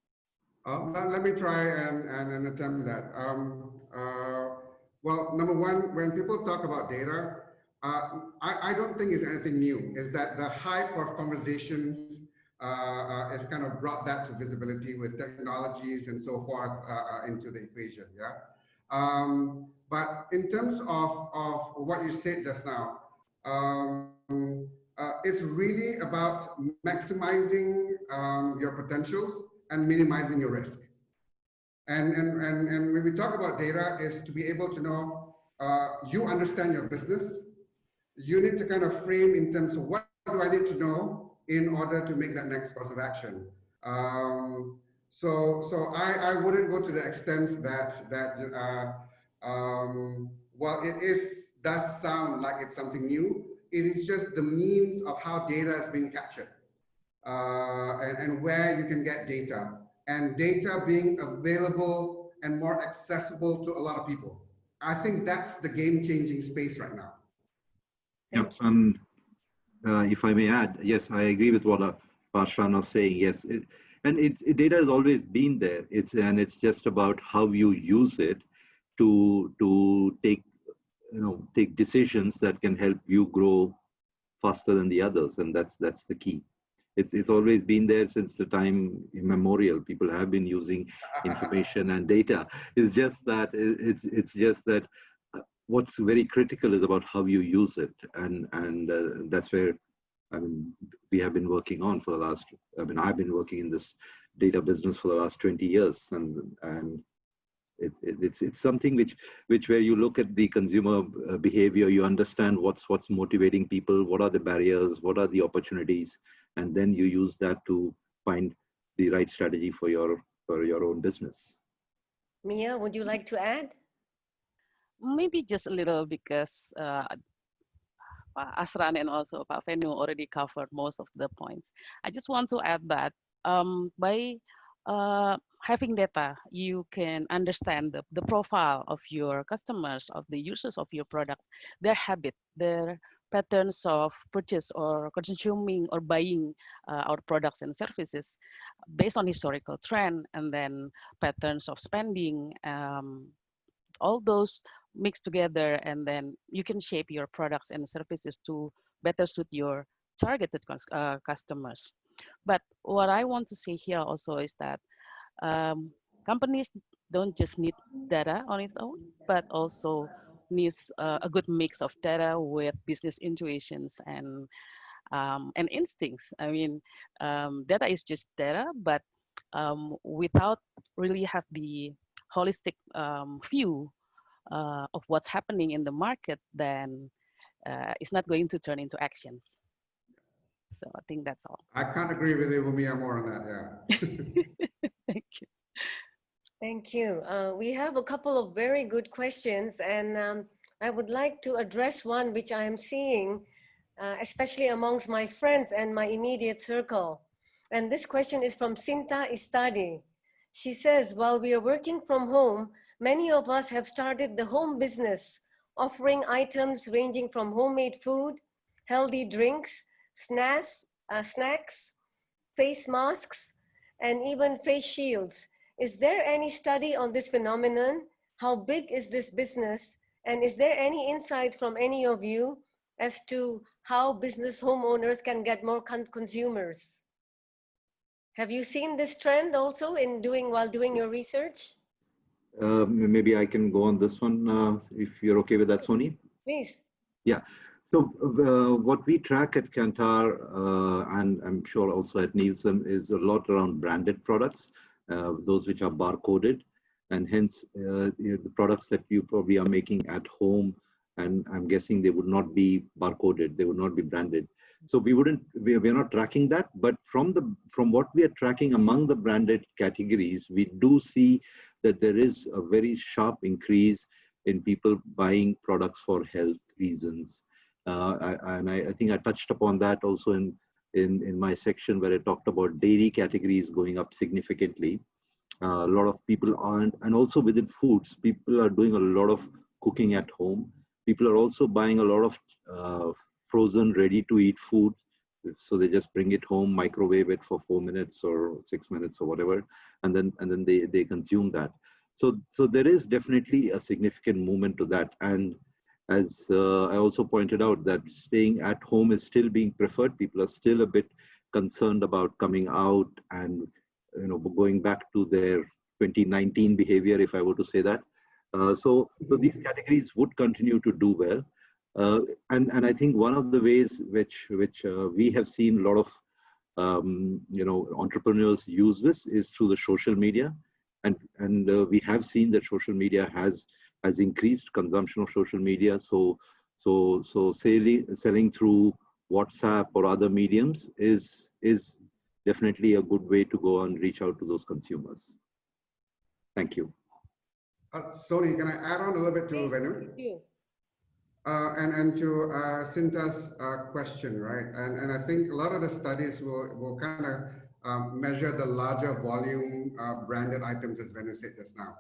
Let me try and attempt that. Well, number one, when people talk about data, I don't think it's anything new. Is that the hype of conversations has kind of brought that to visibility with technologies and so forth into the equation, yeah? But in terms of what you said just now, it's really about maximizing your potentials and minimizing your risk. And when we talk about data, is to be able to know, you understand your business. You need to kind of frame in terms of what do I need to know in order to make that next course of action. So I wouldn't go to the extent that while does sound like it's something new, it is just the means of how data is being captured and where you can get data, and data being available and more accessible to a lot of people. I think that's the game-changing space right now. Yep. If I may add, yes, I agree with what Parshan was saying. Yes, data has always been there. It's just about how you use it to take decisions that can help you grow faster than the others, and that's the key. It's always been there since the time immemorial. People have been using information and data. It's just that what's very critical is about how you use it, and that's where we have been working on for the last. I've been working in this data business for the last 20 years, and it's something where you look at the consumer behavior, you understand what's motivating people, what are the barriers, what are the opportunities, and then you use that to find the right strategy for your own business. Mia, would you like to add? Maybe just a little, because Pak Asran and also Pak Venu already covered most of the points. I just want to add that by having data, you can understand the profile of your customers, of the users of your products, their habit, their patterns of purchase or consuming or buying our products and services based on historical trend, and then patterns of spending, all those mixed together, and then you can shape your products and services to better suit your targeted customers. But what I want to say here also is that companies don't just need data on its own, but also needs a good mix of data with business intuitions and instincts. Data is just data, but without really have the holistic view of what's happening in the market, then it's not going to turn into actions. So I think that's all. I can't agree with you, Mia, more on that, yeah. Thank you. Thank you. We have a couple of very good questions, and I would like to address one which I am seeing, especially amongst my friends and my immediate circle. And this question is from Sinta Istadi. She says, while we are working from home, many of us have started the home business, offering items ranging from homemade food, healthy drinks, snacks, face masks, and even face shields. Is there any study on this phenomenon? How big is this business? And is there any insight from any of you as to how business homeowners can get more consumers. Have you seen this trend also while doing your research? Maybe I can go on this one if you're okay with that, Sony. Please. Yeah. So what we track at Kantar, and I'm sure also at Nielsen, is a lot around branded products, those which are barcoded, and hence the products that you probably are making at home, and I'm guessing they would not be barcoded, they would not be branded. So we're not tracking that, but from what we are tracking among the branded categories, we do see that there is a very sharp increase in people buying products for health reasons. I think I touched upon that also in my section where I talked about dairy categories going up significantly. A lot of people aren't, and also within foods, people are doing a lot of cooking at home. People are also buying a lot of frozen, ready-to-eat food. So they just bring it home, microwave it for 4 minutes or 6 minutes or whatever, and then they consume that. So there is definitely a significant movement to that. And as I also pointed out, that staying at home is still being preferred. People are still a bit concerned about coming out and going back to their 2019 behavior, if I were to say that. So these categories would continue to do well. And I think one of the ways which we have seen a lot of entrepreneurs use this is through the social media, and we have seen that social media has increased consumption of social media. So selling through WhatsApp or other mediums is definitely a good way to go and reach out to those consumers. Thank you. Sony, can I add on a little bit to Venu? And to Cinta's question, right? And I think a lot of the studies will kind of measure the larger volume branded items, as Venu said just now.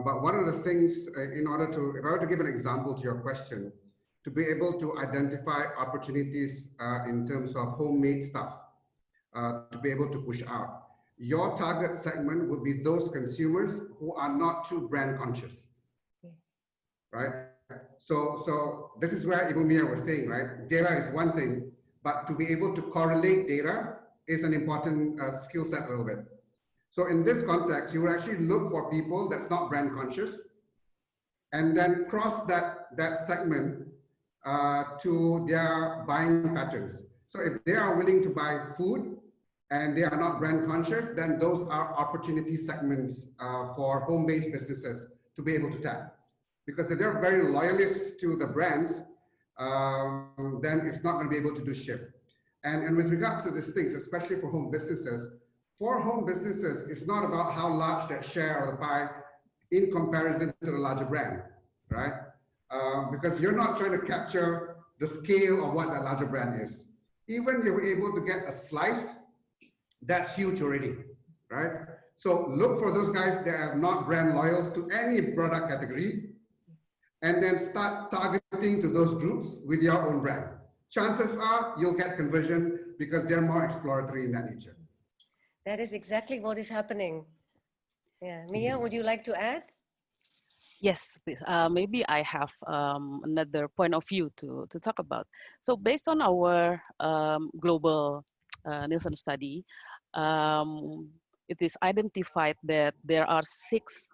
But one of the things, if I were to give an example to your question, to be able to identify opportunities in terms of homemade stuff, to be able to push out. Your target segment would be those consumers who are not too brand conscious, right? So this is where even Mia was saying, right? Data is one thing, but to be able to correlate data is an important skill set a little bit. So in this context, you will actually look for people that's not brand conscious, and then cross that segment to their buying patterns. So if they are willing to buy food and they are not brand conscious, then those are opportunity segments for home-based businesses to be able to tap. Because if they're very loyalist to the brands, then it's not going to be able to do shift. And with regards to these things, especially for home businesses, it's not about how large that share of the pie in comparison to the larger brand, right? Because you're not trying to capture the scale of what that larger brand is. Even if you're able to get a slice, that's huge already, right? So look for those guys that are not brand loyal to any product category, and then start targeting to those groups with your own brand. Chances are you'll get conversion because they're more exploratory in that nature. That is exactly what is happening. Yeah, Mia, would you like to add? Yes, please. Maybe I have another point of view to talk about. So based on our global Nielsen study, it is identified that there are 6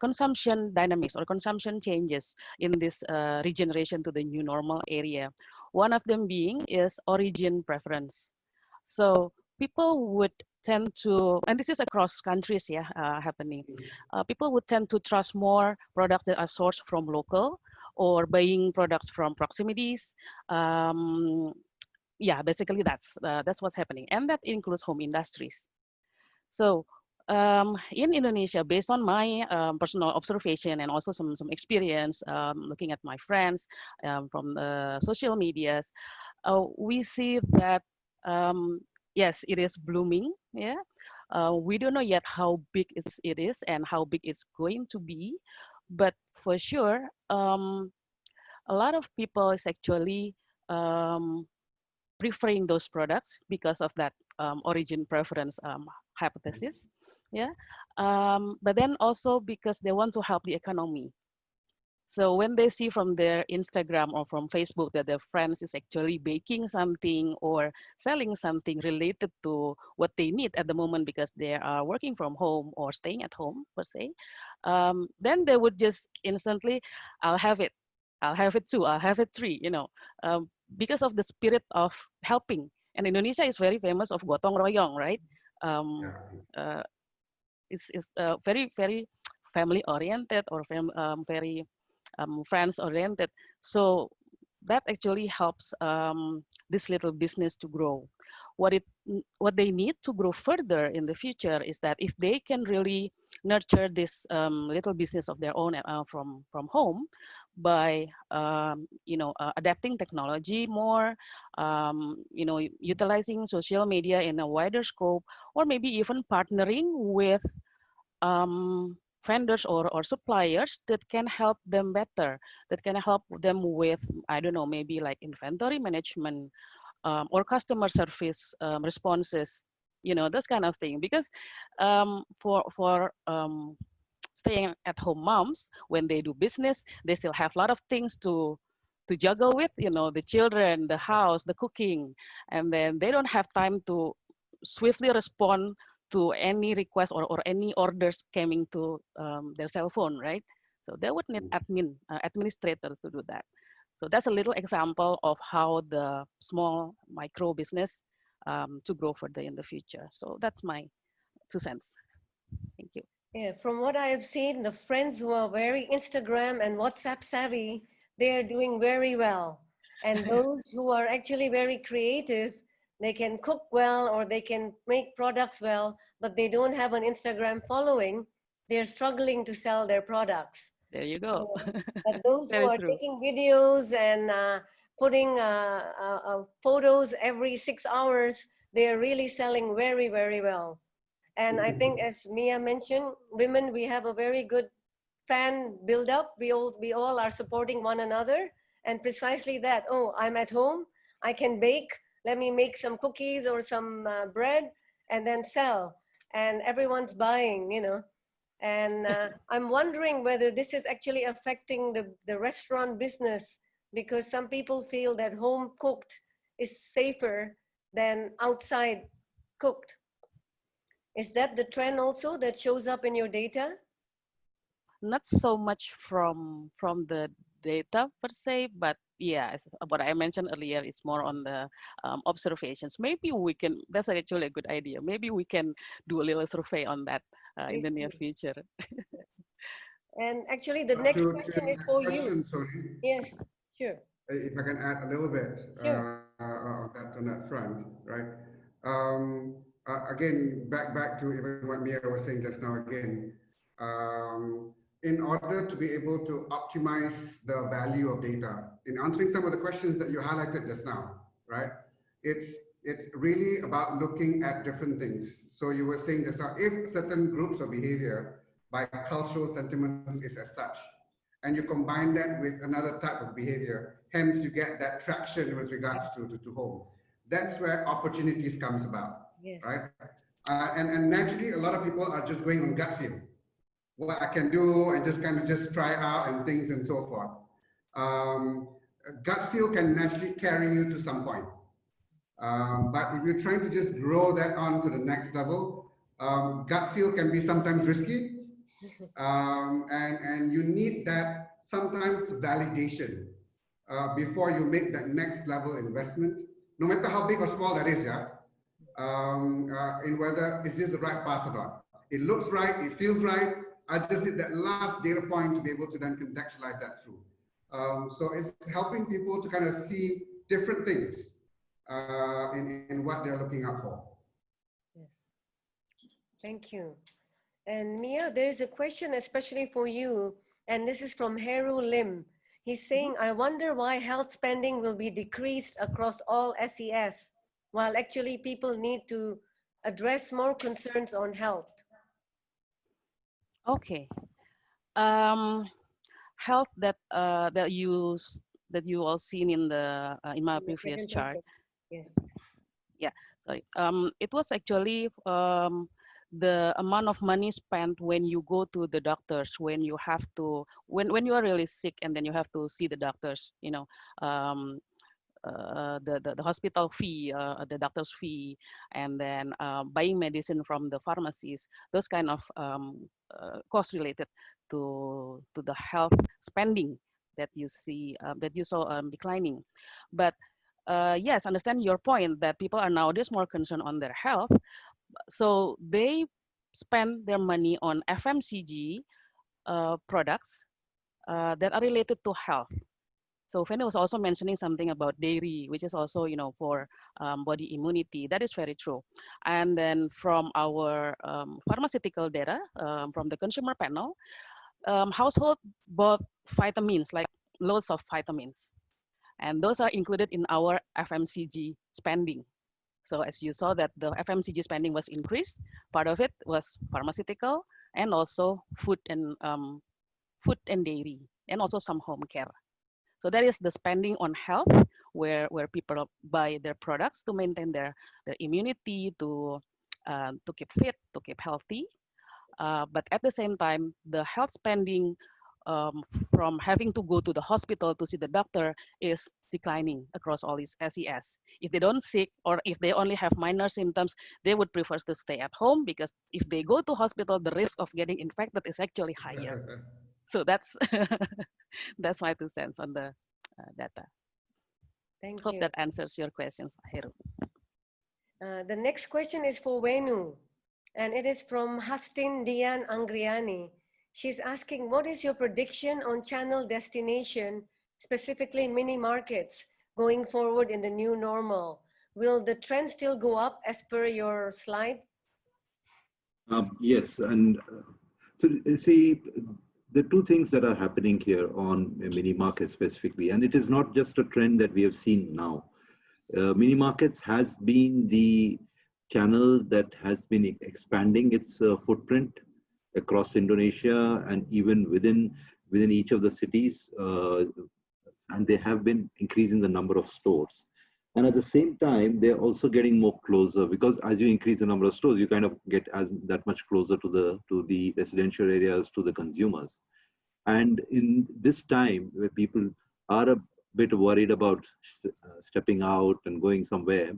consumption dynamics or consumption changes in this regeneration to the new normal area. One of them being is origin preference. So people would tend to, and this is across countries, happening. People would tend to trust more products that are sourced from local or buying products from proximities. Yeah, basically that's what's happening, and that includes home industries. So in Indonesia, based on my personal observation and also some experience looking at my friends from the social medias, we see that yes, it is blooming. Yeah, we don't know yet how big it is and how big it's going to be, but for sure, a lot of people is actually preferring those products because of that origin preference hypothesis, yeah. But then also because they want to help the economy. So when they see from their Instagram or from Facebook that their friends is actually baking something or selling something related to what they need at the moment because they are working from home or staying at home per se, then they would just instantly, I'll have it. I'll have it too. I'll have it three, because of the spirit of helping. And Indonesia is very famous of gotong royong, right? Um, Yeah. uh, it's very, very family oriented or very friends oriented. So that actually helps this little business to grow. What they need to grow further in the future is that if they can really nurture this little business of their own from home by adapting technology more, utilizing social media in a wider scope, or maybe even partnering with vendors or suppliers that can help them better, that can help them with, I don't know, maybe like inventory management or customer service responses, this kind of thing. Because for staying at home moms, when they do business, they still have a lot of things to juggle with, the children, the house, the cooking, and then they don't have time to swiftly respond to any request or any orders coming to their cell phone, right? So they would need administrators to do that. So that's a little example of how the small micro business to grow further in the future. So that's my 2 cents. Thank you. Yeah, from what I have seen, the friends who are very Instagram and WhatsApp savvy, they are doing very well. And those who are actually very creative, they can cook well or they can make products well, but they don't have an Instagram following. They're struggling to sell their products. There you go. But those who Very are true. taking videos and putting photos every 6 hours, they are really selling very, very well. And I think, as Mia mentioned, women, we have a very good fan build up. We all are supporting one another. And precisely that, oh, I'm at home, I can bake. Let me make some cookies or some bread and then sell. And everyone's buying, And I'm wondering whether this is actually affecting the restaurant business, because some people feel that home cooked is safer than outside cooked. Is that the trend also that shows up in your data? Not so much from the data per se, but yeah, what I mentioned earlier is more on the observations. Maybe we can, that's actually a good idea. Maybe we can do a little survey on that in the near future. And actually the next question is for you. Sorry. Yes, sure. If I can add a little bit Sure. on that front, right? Again, back to even what Mia was saying just now again, in order to be able to optimize the value of data, in answering some of the questions that you highlighted just now, right? It's really about looking at different things. So you were saying just now, if certain groups of behavior by cultural sentiments is as such, and you combine that with another type of behavior, hence you get that traction with regards to home. That's where opportunities comes about, yes. Right? And naturally, a lot of people are just going on gut feel. What I can do and just kind of just try out and things and so forth. Gut feel can naturally carry you to some point. But if you're trying to just grow that on to the next level, gut feel can be sometimes risky. And you need that sometimes validation before you make that next level investment, no matter how big or small that is, in whether is this the right path or not. It looks right, it feels right. I just need that last data point to be able to then contextualize that through. So it's helping people to kind of see different things in what they're looking out for. Yes. Thank you. And Mia, there is a question especially for you, and this is from Heru Lim. He's saying, I wonder why health spending will be decreased across all SES, while actually people need to address more concerns on health. Okay. Health that you all seen in the in my previous chart. Yeah. Yeah. Sorry. It was actually the amount of money spent when you go to the doctors, when you have to, when you are really sick and then you have to see the doctors, you know, the hospital fee, the doctor's fee, and then buying medicine from the pharmacies, those kind of costs related to the health spending that you see, that you saw declining. But yes, understand your point that people are nowadays more concerned on their health, so they spend their money on FMCG products that are related to health. So Fanny was also mentioning something about dairy, which is also, you know, for body immunity. That is very true. And then from our pharmaceutical data, from the consumer panel, household bought vitamins, like loads of vitamins. And those are included in our FMCG spending. So as you saw that the FMCG spending was increased, part of it was pharmaceutical and also food and dairy, and also some home care. So that is the spending on health, where people buy their products to maintain their immunity, to keep fit, to keep healthy. But at the same time, the health spending from having to go to the hospital to see the doctor is declining across all these SES. If they don't sick, or if they only have minor symptoms, they would prefer to stay at home, because if they go to hospital, the risk of getting infected is actually higher. So that's that's my 2 cents on the data. Thank Hope you. that answers your questions, Heru. The next question is for Venu, and it is from Hastin Dian Anggriani. She's asking, what is your prediction on channel destination, specifically mini markets, going forward in the new normal? Will the trend still go up as per your slide? Yes, and so see, the two things that are happening here on mini markets specifically, and it is not just a trend that we have seen now. Mini markets has been the channel that has been expanding its footprint across Indonesia and even within each of the cities, and they have been increasing the number of stores. And at the same time, they're also getting more closer, because as you increase the number of stores, you kind of get that much closer to the residential areas, to the consumers. And in this time where people are a bit worried about stepping out and going somewhere,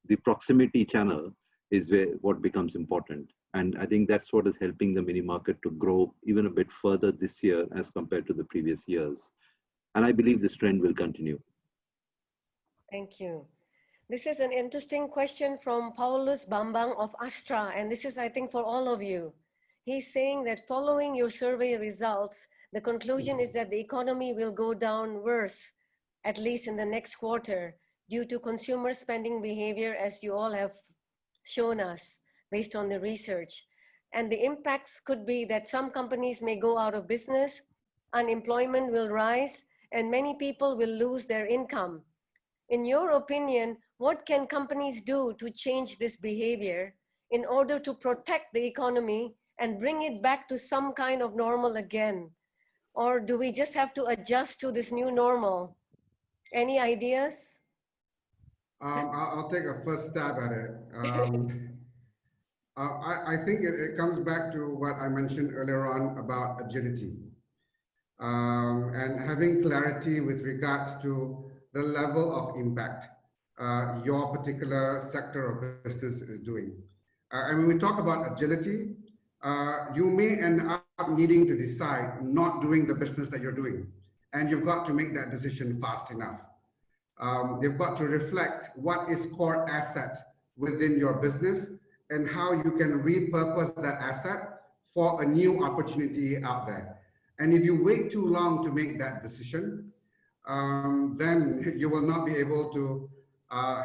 the proximity channel is what becomes important. And I think that's what is helping the mini market to grow even a bit further this year as compared to the previous years. And I believe this trend will continue. Thank you. This is an interesting question from Paulus Bambang of Astra, and this is, I think, for all of you. He's saying that following your survey results, the conclusion is that the economy will go down worse, at least in the next quarter, due to consumer spending behavior, as you all have shown us based on the research. And the impacts could be that some companies may go out of business, unemployment will rise, and many people will lose their income. In your opinion, what can companies do to change this behavior in order to protect the economy and bring it back to some kind of normal again? Or do we just have to adjust to this new normal? Any ideas? I'll take a first stab at it. I think it comes back to what I mentioned earlier on about agility and having clarity with regards to the level of impact your particular sector of business is doing. And when we talk about agility, you may end up needing to decide not doing the business that you're doing. And you've got to make that decision fast enough. They've got to reflect what is core asset within your business and how you can repurpose that asset for a new opportunity out there. And if you wait too long to make that decision, then you will not be able to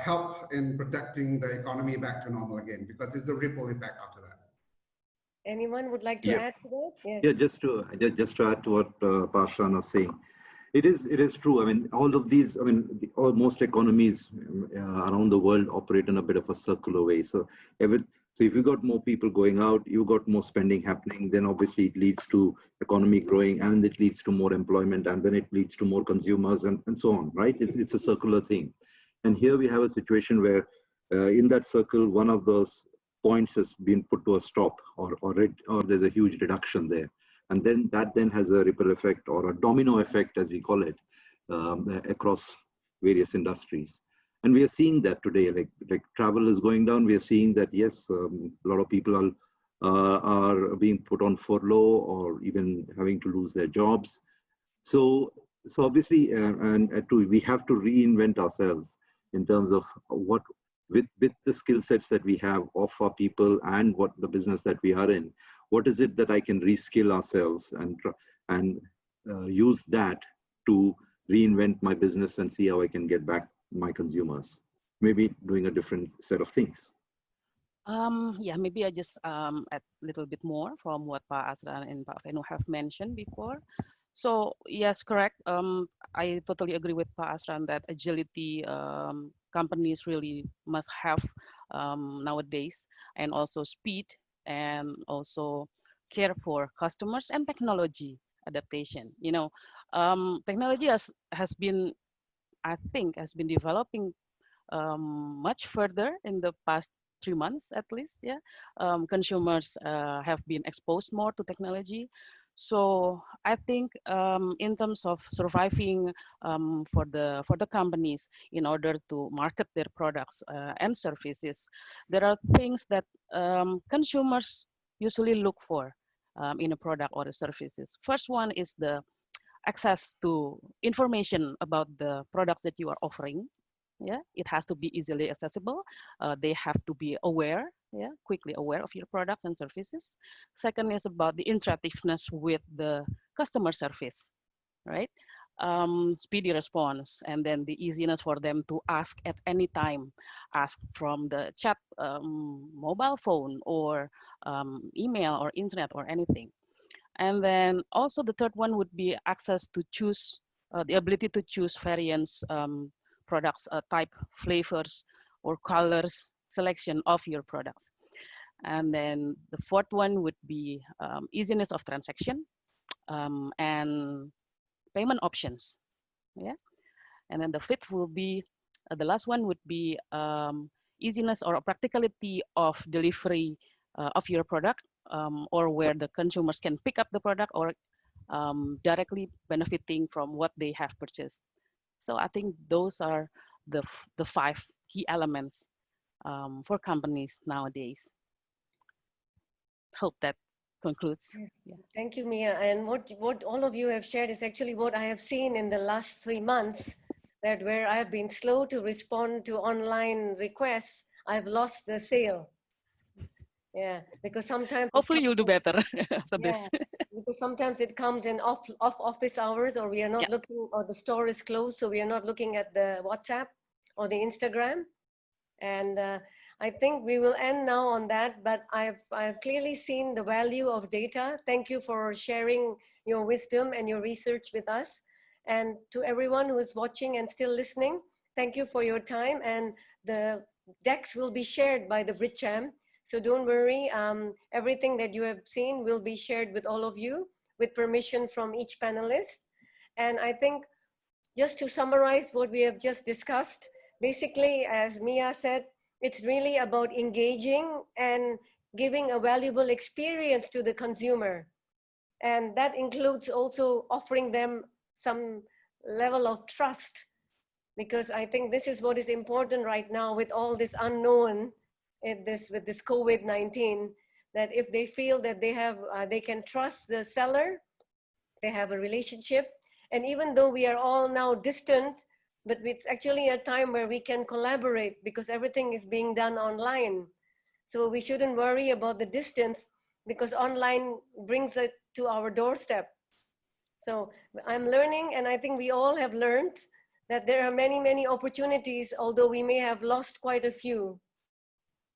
help in protecting the economy back to normal again, because it's a ripple effect after that. Anyone would like to add to that? Yes. Yeah, just to add to what Parshan was saying. It is true. I mean, all of these, I mean, most economies around the world operate in a bit of a circular way. So if you got more people going out, you got more spending happening, then obviously it leads to economy growing, and it leads to more employment, and then it leads to more consumers, and so on, right? It's a circular thing. And here we have a situation where in that circle, one of those points has been put to a stop, or there's a huge reduction there. And then that then has a ripple effect or a domino effect, as we call it, across various industries. And we are seeing that today, like travel is going down. We are seeing that, yes, a lot of people are being put on furlough or even having to lose their jobs. So obviously, we have to reinvent ourselves in terms of what, with the skill sets that we have of our people and what the business that we are in, what is it that I can reskill ourselves and use that to reinvent my business and see how I can get back my consumers, maybe doing a different set of things. Yeah, maybe I just add a little bit more from what Pak Asran and Pak Venu have mentioned before. So yes, correct. I totally agree with Pak Asran that agility companies really must have nowadays, and also speed, and also care for customers and technology adaptation. You know, technology has been, I think, has been developing much further in the past 3 months at least. Yeah, consumers have been exposed more to technology. So I think in terms of surviving for the companies in order to market their products and services, there are things that consumers usually look for in a product or a services. First one is the access to information about the products that you are offering. Yeah, it has to be easily accessible. They have to be aware, yeah, quickly aware of your products and services. Second is about the interactiveness with the customer service, right? Speedy response, and then the easiness for them to ask at any time, ask from the chat, mobile phone, or email or internet or anything. And then also the third one would be access to choose, the ability to choose variants, products, type, flavors, or colors selection of your products. And then the fourth one would be easiness of transaction and payment options. Yeah. And then the fifth will be, the last one would be easiness or practicality of delivery of your product, or where the consumers can pick up the product or directly benefiting from what they have purchased. So I think those are the 5 key elements for companies nowadays. Hope that concludes. Yeah. Thank you, Mia. And what all of you have shared is actually what I have seen in the last 3 months, that where I have been slow to respond to online requests, I've lost the sale. Yeah, because sometimes hopefully you'll do better after this. Because sometimes it comes in off office hours, or we are not looking, or the store is closed, so we are not looking at the WhatsApp or the Instagram. And I think we will end now on that, but I've clearly seen the value of data. Thank you for sharing your wisdom and your research with us. And to everyone who is watching and still listening, thank you for your time. And the decks will be shared by the BritCham. So don't worry, everything that you have seen will be shared with all of you with permission from each panelist. And I think just to summarize what we have just discussed, basically, as Mia said, it's really about engaging and giving a valuable experience to the consumer. And that includes also offering them some level of trust, because I think this is what is important right now with all this unknown with this COVID-19, that if they feel that they can trust the seller, they have a relationship. And even though we are all now distant, but it's actually a time where we can collaborate because everything is being done online. So we shouldn't worry about the distance, because online brings it to our doorstep. So I'm learning, and I think we all have learned, that there are many, many opportunities, although we may have lost quite a few.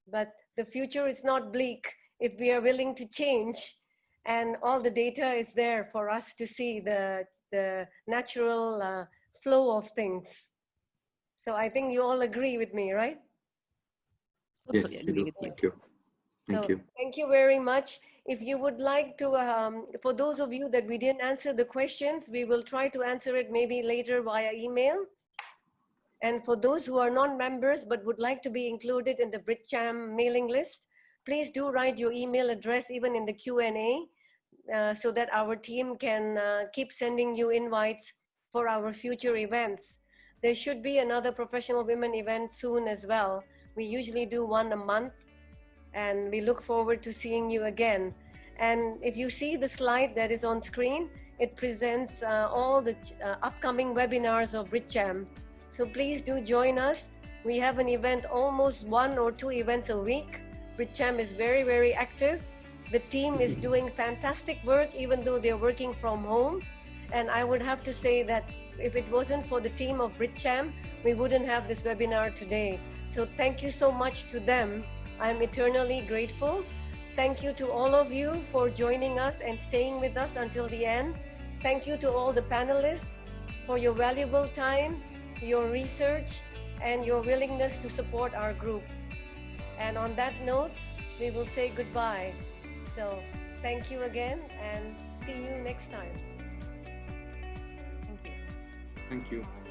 But the future is not bleak if we are willing to change, and all the data is there for us to see the natural flow of things. So I think you all agree with me, right? Yes, we do. Thank you. Thank you. Thank you very much. If you would like to, for those of you that we didn't answer the questions, we will try to answer it maybe later via email. And for those who are non-members but would like to be included in the BritCham mailing list, please do write your email address even in the Q&A so that our team can keep sending you invites for our future events. There should be another professional women event soon as well. We usually do one a month, and we look forward to seeing you again. And if you see the slide that is on screen, it presents all the upcoming webinars of BritCham. So please do join us. We have an event, almost 1 or 2 events a week. BritCham is very, very active. The team is doing fantastic work, even though they're working from home. And I would have to say that if it wasn't for the team of BritCham, we wouldn't have this webinar today. So thank you so much to them. I'm eternally grateful. Thank you to all of you for joining us and staying with us until the end. Thank you to all the panelists for your valuable time, your research, and your willingness to support our group. And on that note, we will say goodbye. So thank you again, and see you next time. Thank you. Thank you.